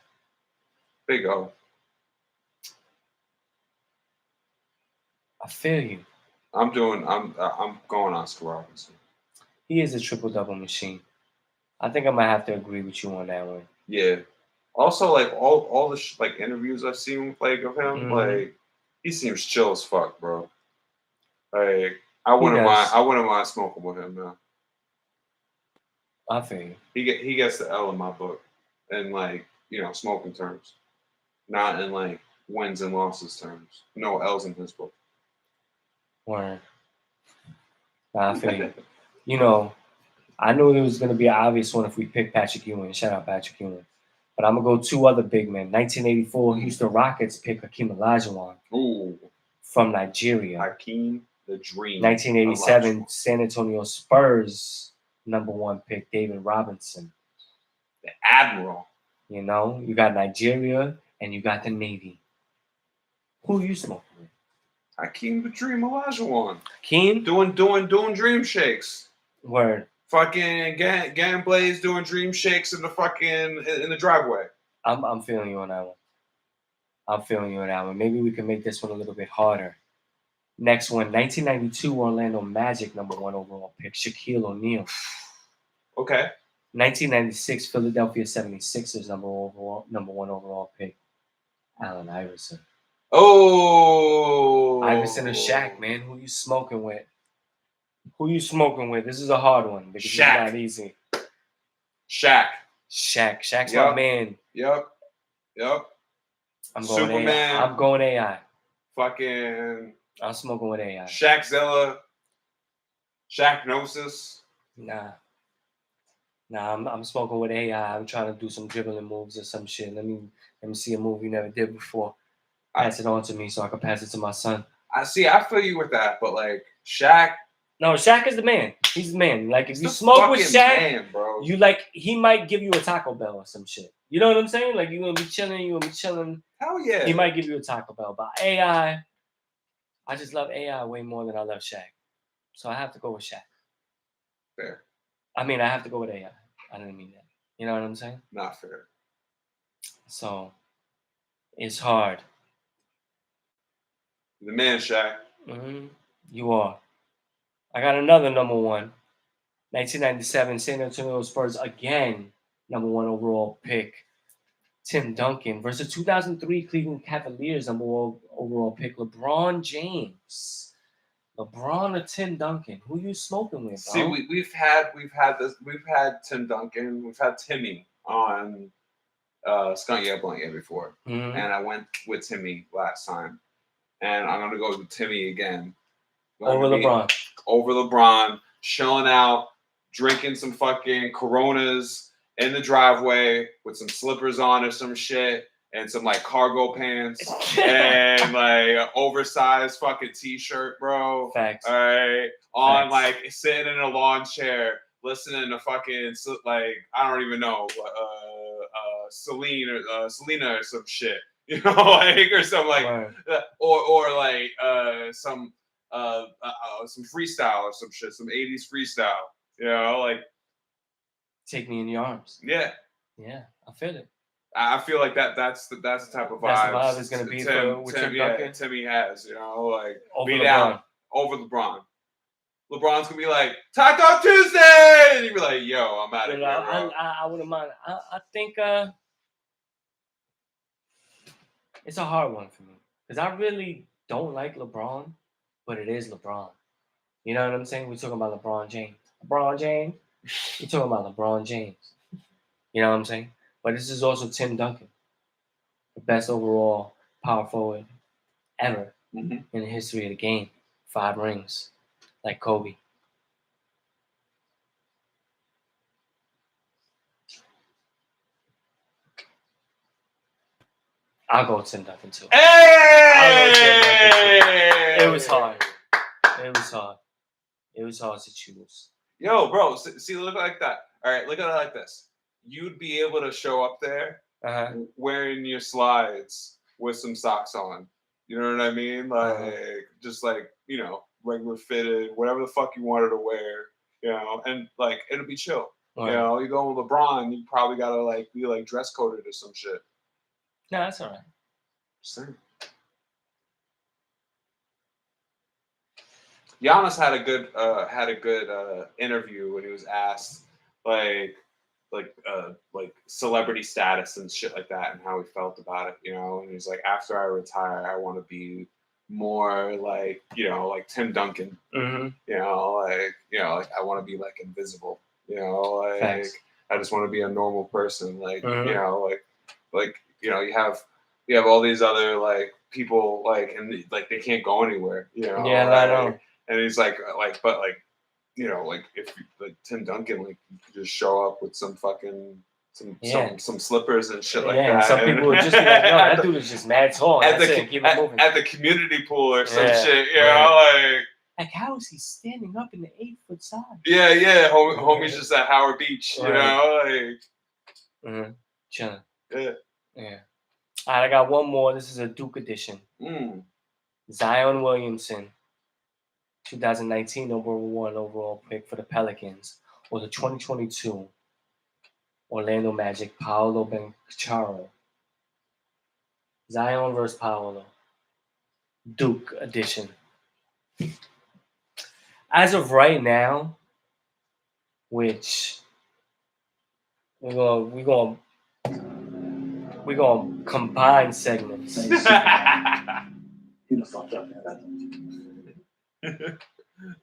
Big O. I feel you. I'm going Oscar Robertson. He is a triple-double machine. I think I might have to agree with you on that one. Yeah. Also, like all the interviews I've seen like of him, like he seems chill as fuck, bro. Like I wouldn't mind smoking with him now. I feel you. He gets the L in my book, in like smoking terms, not in like wins and losses terms. No L's in his book. Word. I feel you. I knew it was going to be an obvious one if we picked Patrick Ewing. Shout out Patrick Ewing. But I'm going to go 2 other big men. 1984, Houston Rockets pick Hakeem Olajuwon. Ooh. From Nigeria. Hakeem the Dream. 1987, San Antonio Spurs, number 1 pick, David Robinson. The Admiral. You got Nigeria and you got the Navy. Who you smoking with? Hakeem the Dream Olajuwon. Hakeem? Doing dream shakes. Word. Fucking Gan Blaze doing dream shakes in the driveway. I'm feeling you on that one. Maybe we can make this one a little bit harder. Next one, 1992 Orlando Magic number 1 overall pick, Shaquille O'Neal. Okay. 1996 Philadelphia 76ers number 1 overall pick, Allen Iverson. Oh. Iverson or Shaq, man. Who you smoking with? This is a hard one because Shaq. It's not easy. Shaq's my man. Yep. I'm going Superman. AI. I'm going AI. Fucking. I'm smoking with AI. Shaqzilla. Shaqnosis. Nah, I'm smoking with AI. I'm trying to do some dribbling moves or some shit. Let me see a move you never did before. Pass it on to me so I can pass it to my son. I feel you with that, but like Shaq. No, Shaq is the man. He's the man. Like if you smoke with Shaq, man, bro. you like he might give you a Taco Bell or some shit. You know what I'm saying? Like you're gonna be chilling. Hell yeah. He might give you a Taco Bell. But AI, I just love AI way more than I love Shaq. So I have to go with Shaq. Fair. I mean, I have to go with AI. I didn't mean that. You know what I'm saying? Not fair. So it's hard. The man, Shaq. Mm-hmm. You are. I got another number one. 1997 San Antonio Spurs again. Number one overall pick. Tim Duncan versus 2003 Cleveland Cavaliers number one overall pick. LeBron James. LeBron or Tim Duncan? Who you smoking with, bro? See, we've had Tim Duncan. We've had Timmy on Skunk Yeah Blunt Yeah before. Mm-hmm. And I went with Timmy last time. And I'm gonna go with Timmy again. Over LeBron. Over LeBron, chilling out, drinking some fucking Coronas in the driveway with some slippers on or some shit, and some like cargo pants and like oversized fucking t-shirt, bro. Facts. All right, on Facts. like sitting in a lawn chair, listening to fucking like I don't even know, Selena or some shit. You know, like or some like, or like some freestyle or some shit, some 80s freestyle. You know, like Take Me in Your Arms. Yeah, I feel it. I feel like that's the type of vibe. That's the vibe is gonna be Tim Duncan. Timmy has, you know, like over be LeBron. Down over LeBron. LeBron's gonna be like Taco Tuesday, and you'd be like, "Yo, I'm out of here." I wouldn't mind. I think it's a hard one for me because I really don't like LeBron, but it is LeBron. You know what I'm saying? We're talking about LeBron James. LeBron James. We're talking about LeBron James. You know what I'm saying? But this is also Tim Duncan, the best overall power forward ever in the history of the game. 5 rings, like Kobe. I'll go Tim Duncan too. Hey! It was hard. It was hard to choose. Yo, bro, see, look like that. All right, look at it like this. You'd be able to show up there wearing your slides with some socks on. You know what I mean? Like, just like, you know, regular fitted, whatever the fuck you wanted to wear, you know, and like, it'll be chill. Right. You know, you go with LeBron, you probably gotta like be like dress coded or some shit. No, that's all right. Same. Giannis had a good interview when he was asked like celebrity status and shit like that and how he felt about it, you know. And he's like, after I retire, I want to be more like, you know, like Tim Duncan. You know, like I want to be like invisible. You know, like Thanks. I just want to be a normal person. Like you know, like you know, you have all these other like people like and like they can't go anywhere. You know. Yeah, like, I know. And he's like, but like, you know, like if like Tim Duncan, like you could just show up with some fucking some slippers and shit like that. And some people would just be like, "No, that dude is just mad tall." At the community pool or some shit, you know, like how is he standing up in the 8-foot side? Yeah. Homie's just at Howard Beach, you know, like. Chilling. Yeah. All right, I got one more. This is a Duke edition. Zion Williamson. 2019 number 1 overall pick for the Pelicans, or the 2022 Orlando Magic, Paolo Banchero. Zion versus Paolo. Duke edition. As of right now, which we're gonna combine segments.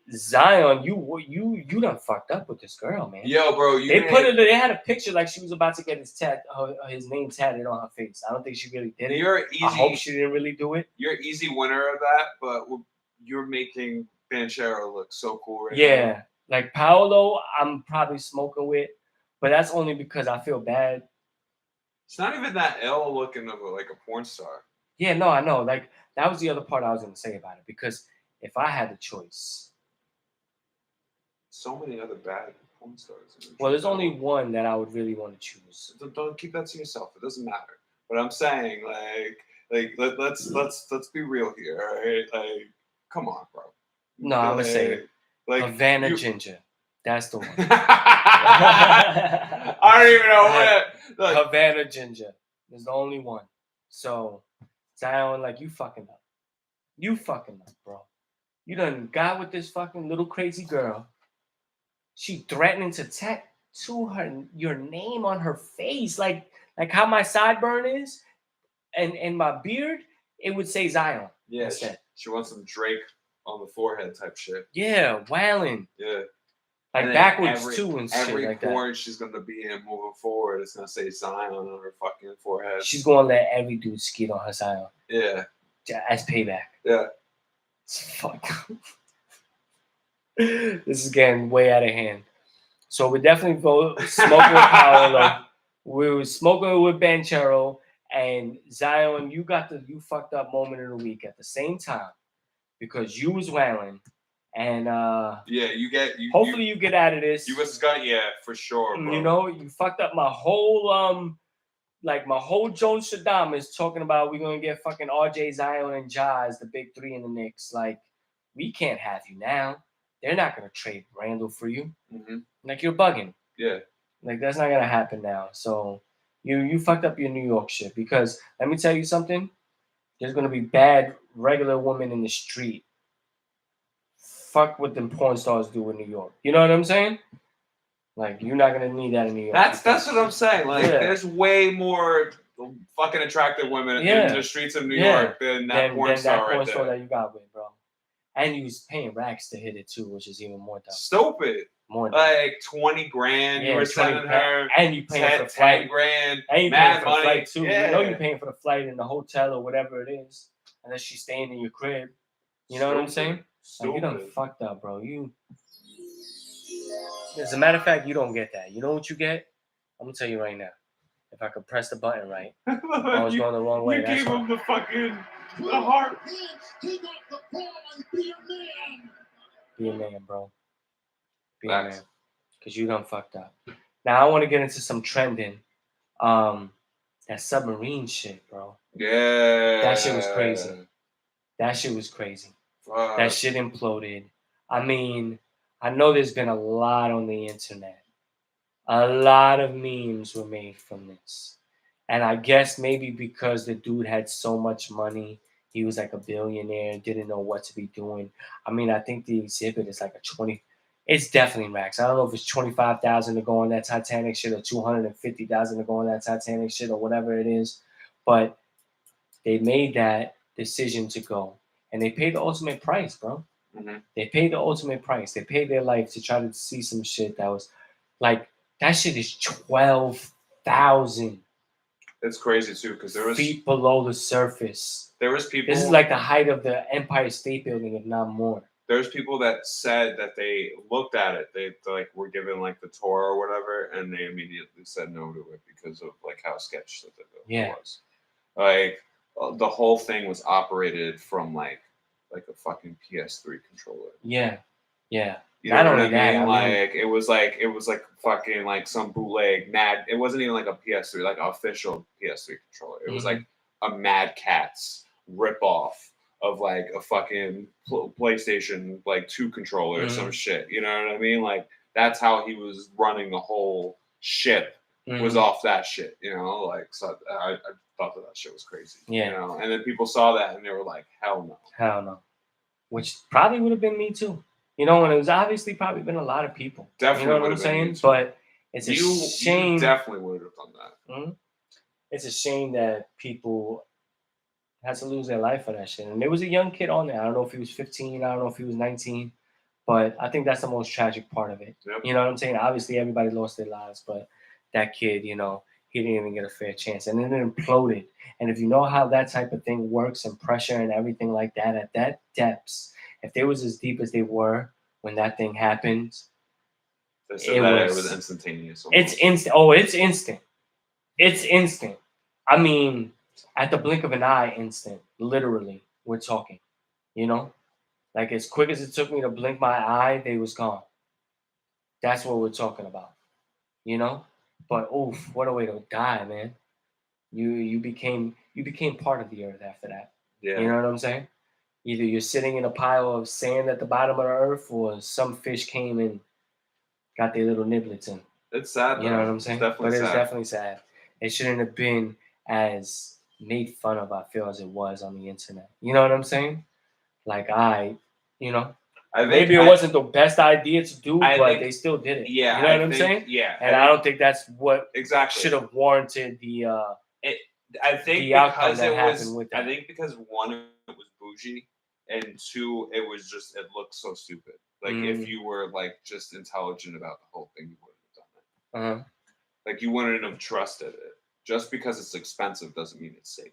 Zion, you done fucked up with this girl, man. Yo, bro, they had a picture like she was about to get his name tatted on her face. I don't think she really did it. I hope she didn't really do it. You're an easy winner of that, but you're making Banchero look so cool right now. Yeah, like Paolo, I'm probably smoking with, but that's only because I feel bad. It's not even that ill looking of like a porn star. Yeah, no, I know. Like, that was the other part I was gonna say about it, because if I had the choice, so many other bad porn stars. Well, there's only one that I would really want to choose. Don't keep that to yourself. It doesn't matter. But I'm saying, let's be real here, all right? Like, come on, bro. No, I'm gonna say like Havana Ginger. That's the one. I don't even know what. Havana Ginger is the only one. So Zion, like, you fucking up. You fucking up, bro. You done got with this fucking little crazy girl. She threatening to tattoo your name on her face, like how my sideburn is, and my beard, it would say Zion. Yeah, she wants some Drake on the forehead type shit. Yeah, wailing. Yeah. Like backwards too and shit every like porn that. She's gonna be in moving forward, it's gonna say Zion on her fucking forehead. She's gonna let every dude skid on her Zion. Yeah. As payback. Yeah. Fuck. This is getting way out of hand. So we definitely smoking with Paolo. We were smoking with Banchero, and Zion, you got the you fucked up moment of the week at the same time, because you was wailing. And yeah, hopefully you get out of this. You was got for sure, bro. You know, you fucked up my whole my whole Jones Saddam is talking about we're gonna get fucking RJ, Zion, and Ja as the big three in the Knicks. Like, we can't have you now. They're not gonna trade Randall for you. Mm-hmm. Like, you're bugging. Yeah. Like, that's not gonna happen now. So you fucked up your New York shit, because let me tell you something. There's gonna be bad regular women in the street. Fuck what them porn stars do in New York. You know what I'm saying? Like, you're not gonna need that in New York. That's what I'm saying. Like, there's way more fucking attractive women in the streets of New York than that porn star right there. That you got with, bro. And you was paying racks to hit it too, which is even more dumb. Stupid. More dumb. Like 20 grand you were sending her, and you paying 10, for the flight. 10 grand, and you mad paying for money. The flight too. Yeah. You know you're paying for the flight in the hotel or whatever it is, unless she's staying in your crib. You know what I'm saying? Like, you done fucked up, bro. As a matter of fact, you don't get that. You know what you get? I'm gonna tell you right now. If I could press the button right, I was going the wrong way. You gave him the heart. Be a man, bro. Be a man. Because you done fucked up. Now I want to get into some trending. That submarine shit, bro. Yeah. That shit was crazy. That shit imploded. I mean, I know there's been a lot on the internet. A lot of memes were made from this. And I guess maybe because the dude had so much money, he was like a billionaire, didn't know what to be doing. I mean, I think the exhibit is like it's definitely max. I don't know if it's 25,000 to go on that Titanic shit or 250,000 to go on that Titanic shit or whatever it is. But they made that decision to go. And they paid the ultimate price, bro. Mm-hmm. They paid the ultimate price. They paid their life to try to see some shit that was like, that shit is 12,000. It's crazy too, because there was feet below the surface. There was people. This is like the height of the Empire State Building, if not more. There's people that said that they looked at it. They like were given like the tour or whatever, and they immediately said no to it because of like how sketchy it was. Like the whole thing was operated from like a fucking PS3 controller. Yeah. You know what I mean? Like it was like fucking like some bootleg Mad. It wasn't even like a PS3, like an official PS3 controller. It was like a Mad Catz ripoff of like a fucking PlayStation like 2 controller or some shit. You know what I mean? Like that's how he was running the whole ship. Was off that shit. You know, like so I thought that shit was crazy. Yeah. You know, and then people saw that and they were like, hell no. Which probably would have been me too. You know, and it was obviously probably been a lot of people. Definitely, you know what I'm saying? But it's a shame. You definitely would have done that. Mm-hmm. It's a shame that people had to lose their life for that shit. And there was a young kid on there. I don't know if he was 15. I don't know if he was 19. But I think that's the most tragic part of it. Yep. You know what I'm saying? Obviously, everybody lost their lives, but that kid, you know, he didn't even get a fair chance. And then it imploded. And if you know how that type of thing works and pressure and everything like that, at that depths, if they was as deep as they were when that thing happened, they said it was instantaneous. It's instant. Oh, it's instant. It's instant. I mean, at the blink of an eye instant. Literally, we're talking. You know, like as quick as it took me to blink my eye, they was gone. That's what we're talking about. You know, but oof, what a way to die, man. You became part of the earth after that. Yeah. You know what I'm saying? Either you're sitting in a pile of sand at the bottom of the earth, or some fish came and got their little niblets in. It's sad, though. You know what I'm saying? It's definitely sad. It shouldn't have been as made fun of, I feel, as it was on the internet. You know what I'm saying? Like, maybe it wasn't the best idea to do, but they still did it. Yeah. You know what I'm saying? Yeah. And I don't think that's what exactly should have warranted the I think the outcome because that it happened was. with that. I think because one, it was bougie, and two, it looked so stupid. Like if you were like just intelligent about the whole thing, you wouldn't have done it. Like you wouldn't have trusted it. Just because it's expensive doesn't mean it's safe.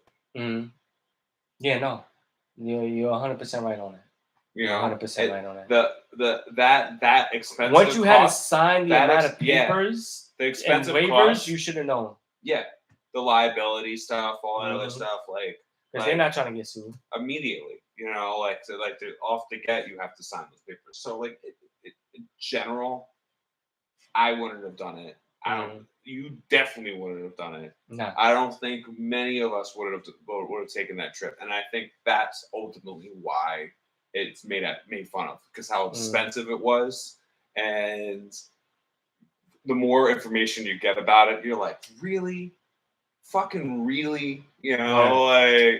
Yeah, no, you're 100% right on that. You know, 100% right on that. That expensive. Once you had to sign the amount of papers, the expensive and waivers, cost, you should have known. Yeah, the liability stuff, all that other stuff, because they're not trying to get sued immediately. You know, off the get, you have to sign those papers. So, like, in general, I wouldn't have done it. You definitely wouldn't have done it. No. I don't think many of us would have taken that trip, and I think that's ultimately why it's made fun of, because how expensive it was, and the more information you get about it, you're like, really, fucking really, you know,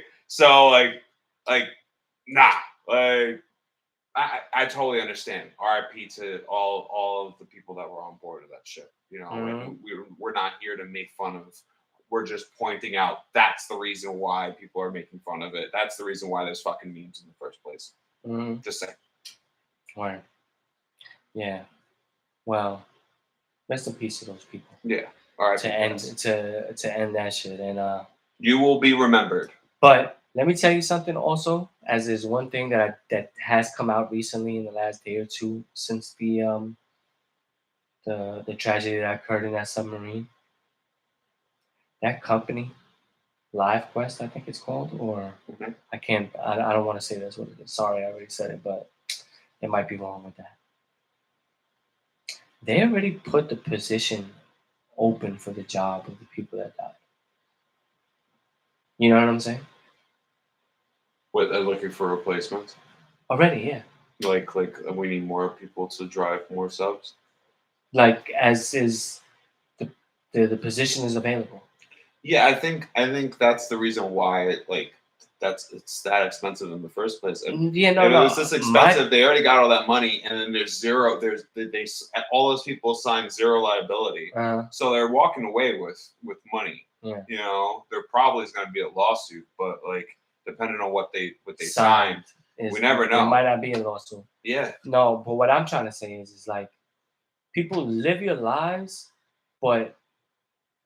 nah, I totally understand. RIP to all of the people that were on board of that ship. You know, we're not here to make fun of. We're just pointing out that's the reason why people are making fun of it. That's the reason why there's fucking memes in the first place. Just saying. Right. Yeah. Well, rest in peace to those people. Yeah. All right. To end that shit, and you will be remembered. But let me tell you something also, as is one thing that has come out recently in the last day or two since the tragedy that occurred in that submarine. That company, LiveQuest, I think it's called, or I don't want to say that's what it is. Sorry, I already said it, but it might be wrong with that. They already put the position open for the job of the people that died. You know what I'm saying? What, they're looking for replacements? Already, yeah. Like we need more people to drive more subs? Like, as is the position is available. Yeah, I think that's the reason why it's that expensive in the first place. And yeah, no, it was this expensive. They already got all that money, and then there's zero. They all those people signed zero liability, so they're walking away with money. Yeah. You know, there probably is going to be a lawsuit, but depending on what they signed, we never know. There might not be a lawsuit. Yeah. No, but what I'm trying to say is like, people live your lives, but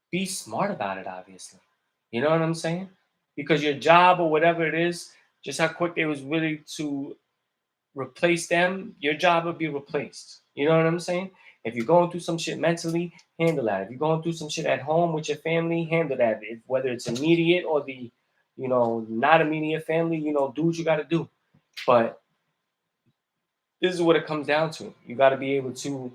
be smart about it, obviously. You know what I'm saying? Because your job or whatever it is, just how quick they was willing to replace them, your job would be replaced. You know what I'm saying? If you're going through some shit mentally, handle that. If you're going through some shit at home with your family, handle that. Whether it's immediate or the, not immediate family, do what you got to do. But this is what it comes down to. You got to be able to,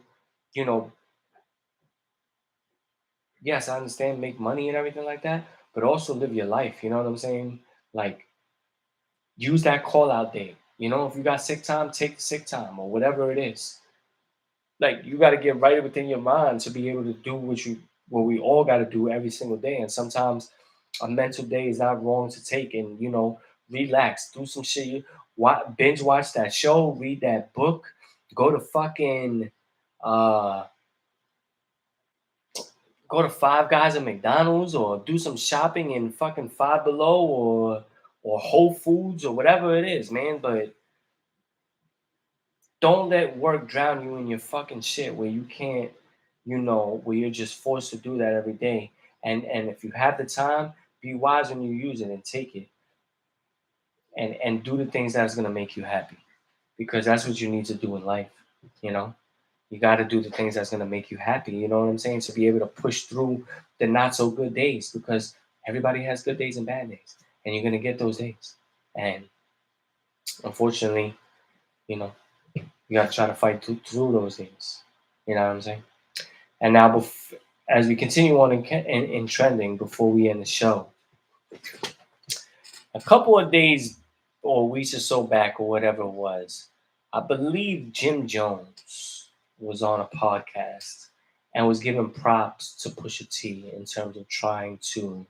yes, I understand, make money and everything like that, but also live your life. You know what I'm saying? Like, use that call out day. If you got sick time, take the sick time or whatever it is. Like, you got to get right within your mind to be able to do what we all got to do every single day. And sometimes a mental day is not wrong to take, and, relax, do some shit. Binge watch that show, read that book, go to fucking, go to Five Guys at McDonald's, or do some shopping in fucking Five Below or Whole Foods or whatever it is, man. But don't let work drown you in your fucking shit where you can't, where you're just forced to do that every day. And if you have the time, be wise when you use it and take it. And do the things that's going to make you happy. Because that's what you need to do in life, You got to do the things that's going to make you happy, you know what I'm saying? To be able to push through the not so good days. Because everybody has good days and bad days, and you're gonna get those days. And unfortunately, you know, you gotta try to fight through those days. You know what I'm saying? And now, as we continue on in trending, before we end the show, a couple of days or weeks or so back, or whatever it was, I believe Jim Jones was on a podcast and was giving props to Pusha T in terms of trying to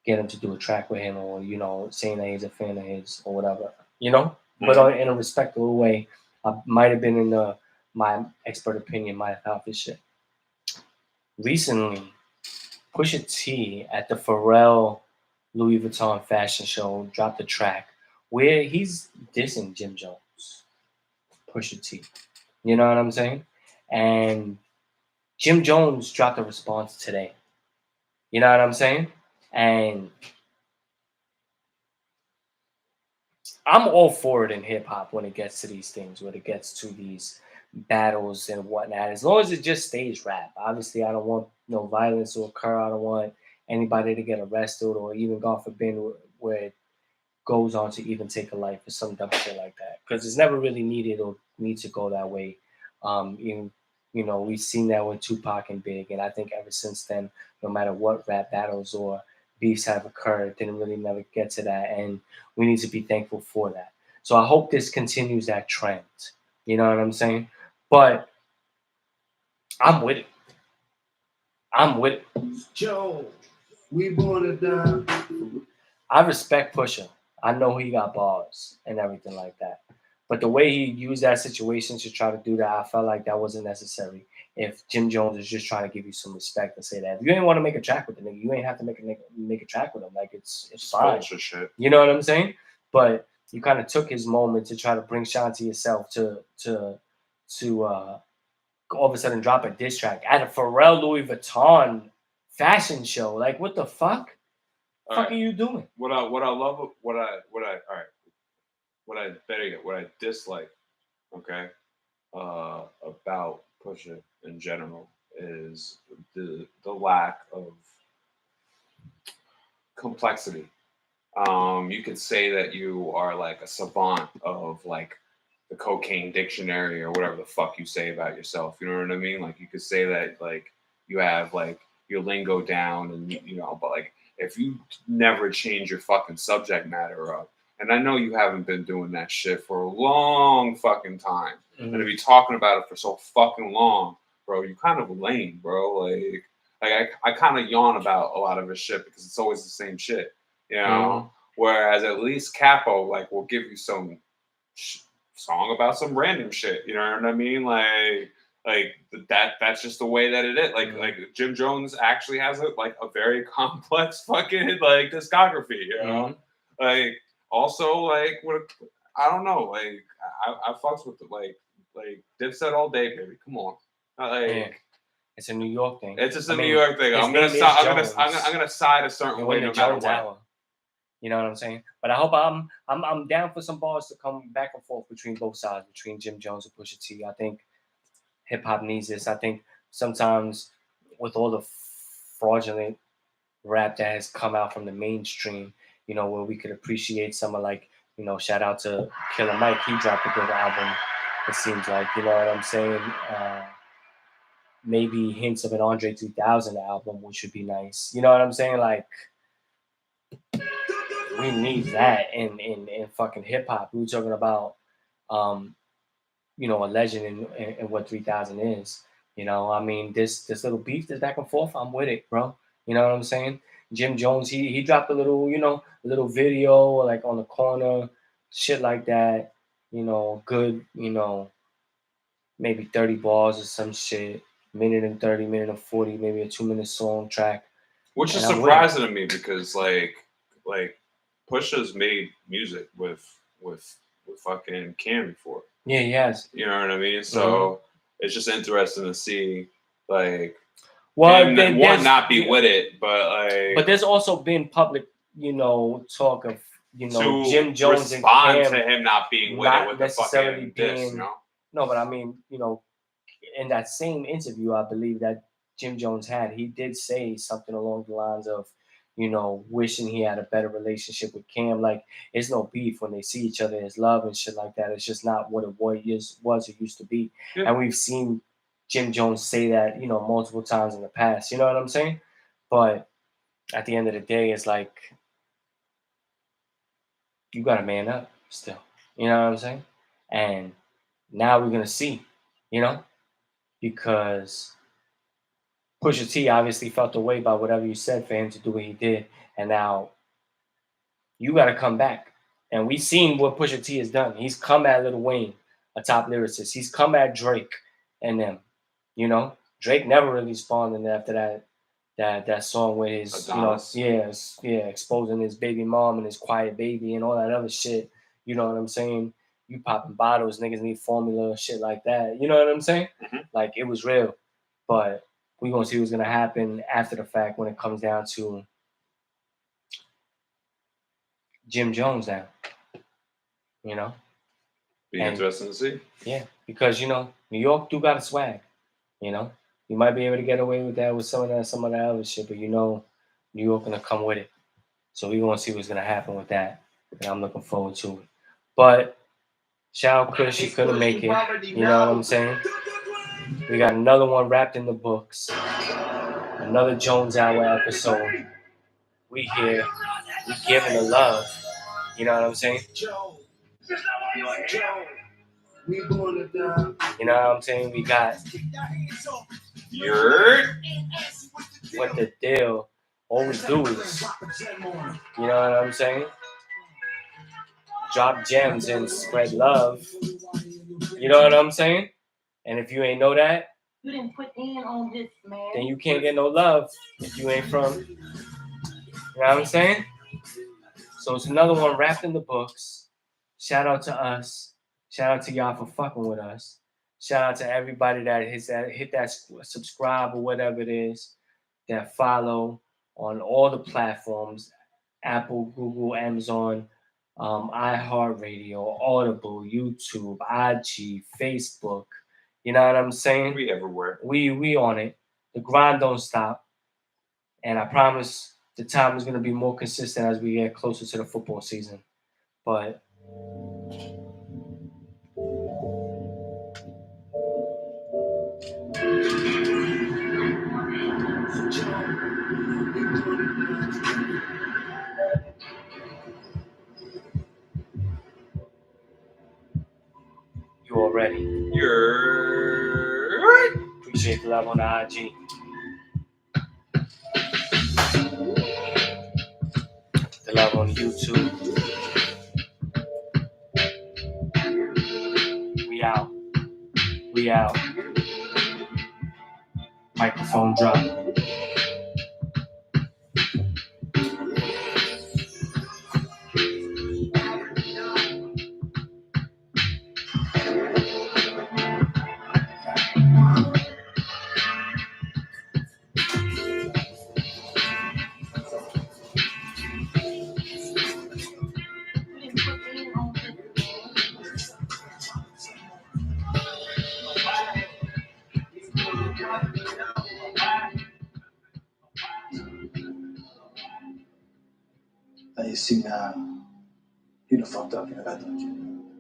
get him to do a track with him, or saying that he's a fan of his or whatever, but in a respectable way. I might have been in my expert opinion, might have half his shit. Recently, Pusha T at the Pharrell Louis Vuitton fashion show dropped a track where he's dissing Jim Jones, Pusha T. You know what I'm saying? And Jim Jones dropped a response today. You know what I'm saying? And I'm all for it in hip hop when it gets to these things, when it gets to these battles and whatnot, as long as it just stays rap. Obviously, I don't want no violence to occur. I don't want anybody to get arrested, or even, God forbid, where it goes on to even take a life or some dumb shit like that, because it's never really needed or needs to go that way. We've seen that with Tupac and Big, and I think ever since then, no matter what rap battles or beefs have occurred, it didn't really never get to that, and we need to be thankful for that. So I hope this continues that trend. You know what I'm saying? But I'm with it. Joe, we born to die. I respect Pusha. I know he got bars and everything like that. But the way he used that situation to try to do that, I felt like that wasn't necessary. If Jim Jones is just trying to give you some respect and say that, if you ain't want to make a track with the nigga, you ain't have to make a track with him. Like, it's fine. Shit. You know what I'm saying? But you kind of took his moment to try to bring shine to yourself to all of a sudden drop a diss track at a Pharrell Louis Vuitton fashion show. Like, what the fuck? What the fuck are you doing? What I dislike, okay, about Pusha in general is the lack of complexity. You could say that you are like a savant of like the cocaine dictionary or whatever the fuck you say about yourself. You know what I mean? Like, you could say that like you have like your lingo down, and but like, if you never change your fucking subject matter up, and I know you haven't been doing that shit for a long fucking time, and to be talking about it for so fucking long, bro, you kind of lame, bro. Like I kind of yawn about a lot of his shit because it's always the same shit, Whereas at least Capo like will give you some song about some random shit, you know what I mean? Like that's just the way that it is. Like Jim Jones actually has a very complex fucking like discography, Like, also, like, what, I don't know, like I fucks with like Dipset all day, baby. Come on, it's a New York thing. It's just a New York thing. I'm gonna side a certain way no matter what. You know what I'm saying? But I hope I'm down for some bars to come back and forth between both sides, between Jim Jones and Pusha T. I think hip hop needs this. I think sometimes with all the fraudulent rap that has come out from the mainstream, where we could appreciate some of shout out to Killer Mike. He dropped a good album. It seems like, you know what I'm saying? Maybe hints of an Andre 3000 album, which would be nice. You know what I'm saying? Like, we need that in fucking hip hop. We were talking about, a legend in what 3000 is. I mean, this little beef, this back and forth, I'm with it, bro. You know what I'm saying? Jim Jones, he dropped a little video like on the corner, shit like that. Good, maybe 30 bars or some shit. Minute and 30, minute and 40, maybe a 2-minute song track. Which is surprising to me because like Pusha's made music with fucking Cam before. Yeah, he has. You know what I mean? So it's just interesting to see like him not be with it, but there's also been public, talk of to Jim Jones and Cam to him not being with it with the fucking diss, No, but I mean, in that same interview, I believe that Jim Jones had, he did say something along the lines of, wishing he had a better relationship with Cam. Like, it's no beef when they see each other as love and shit like that. It's just not what it was or used to be. Yeah. And we've seen Jim Jones say that, multiple times in the past. You know what I'm saying? But at the end of the day, it's like, you got to man up still. You know what I'm saying? And now we're going to see, because Pusha T obviously felt the way by whatever you said for him to do what he did. And now you got to come back. And we've seen what Pusha T has done. He's come at Lil Wayne, a top lyricist. He's come at Drake and them. Drake never really spawned in after that song with his, exposing his baby mom and his quiet baby and all that other shit. You know what I'm saying? You popping bottles, niggas need formula, shit like that. You know what I'm saying? Mm-hmm. Like, it was real. But we're going to see what's going to happen after the fact when it comes down to Jim Jones now. Be interesting to see. Yeah, because, New York do got a swag. You might be able to get away with that with some of that other shit, but New York going to come with it. So we're going to see what's going to happen with that. And I'm looking forward to it. But shout out Kush, he couldn't make it. You know what I'm saying? We got another one wrapped in the books. Another Jones Hour episode. We here. We giving the love. You know what I'm saying? We gonna die. You know what I'm saying? We got what the deal. All we do is, you know what I'm saying? Drop gems and spread love. You know what I'm saying? And if you ain't know that, you didn't put in on this, man. Then you can't get no love if you ain't from. You know what I'm saying? So it's another one wrapped in the books. Shout out to us. Shout out to y'all for fucking with us. Shout out to everybody that hit that subscribe or whatever it is, that follow on all the platforms: Apple, Google, Amazon, iHeartRadio, Audible, YouTube, IG, Facebook. You know what I'm saying? We everywhere. We on it. The grind don't stop. And I promise the time is going to be more consistent as we get closer to the football season. But you already. Appreciate the love on the IG. The love on YouTube. We out. Microphone drop. Now you see now, you done fucked up, I thought you.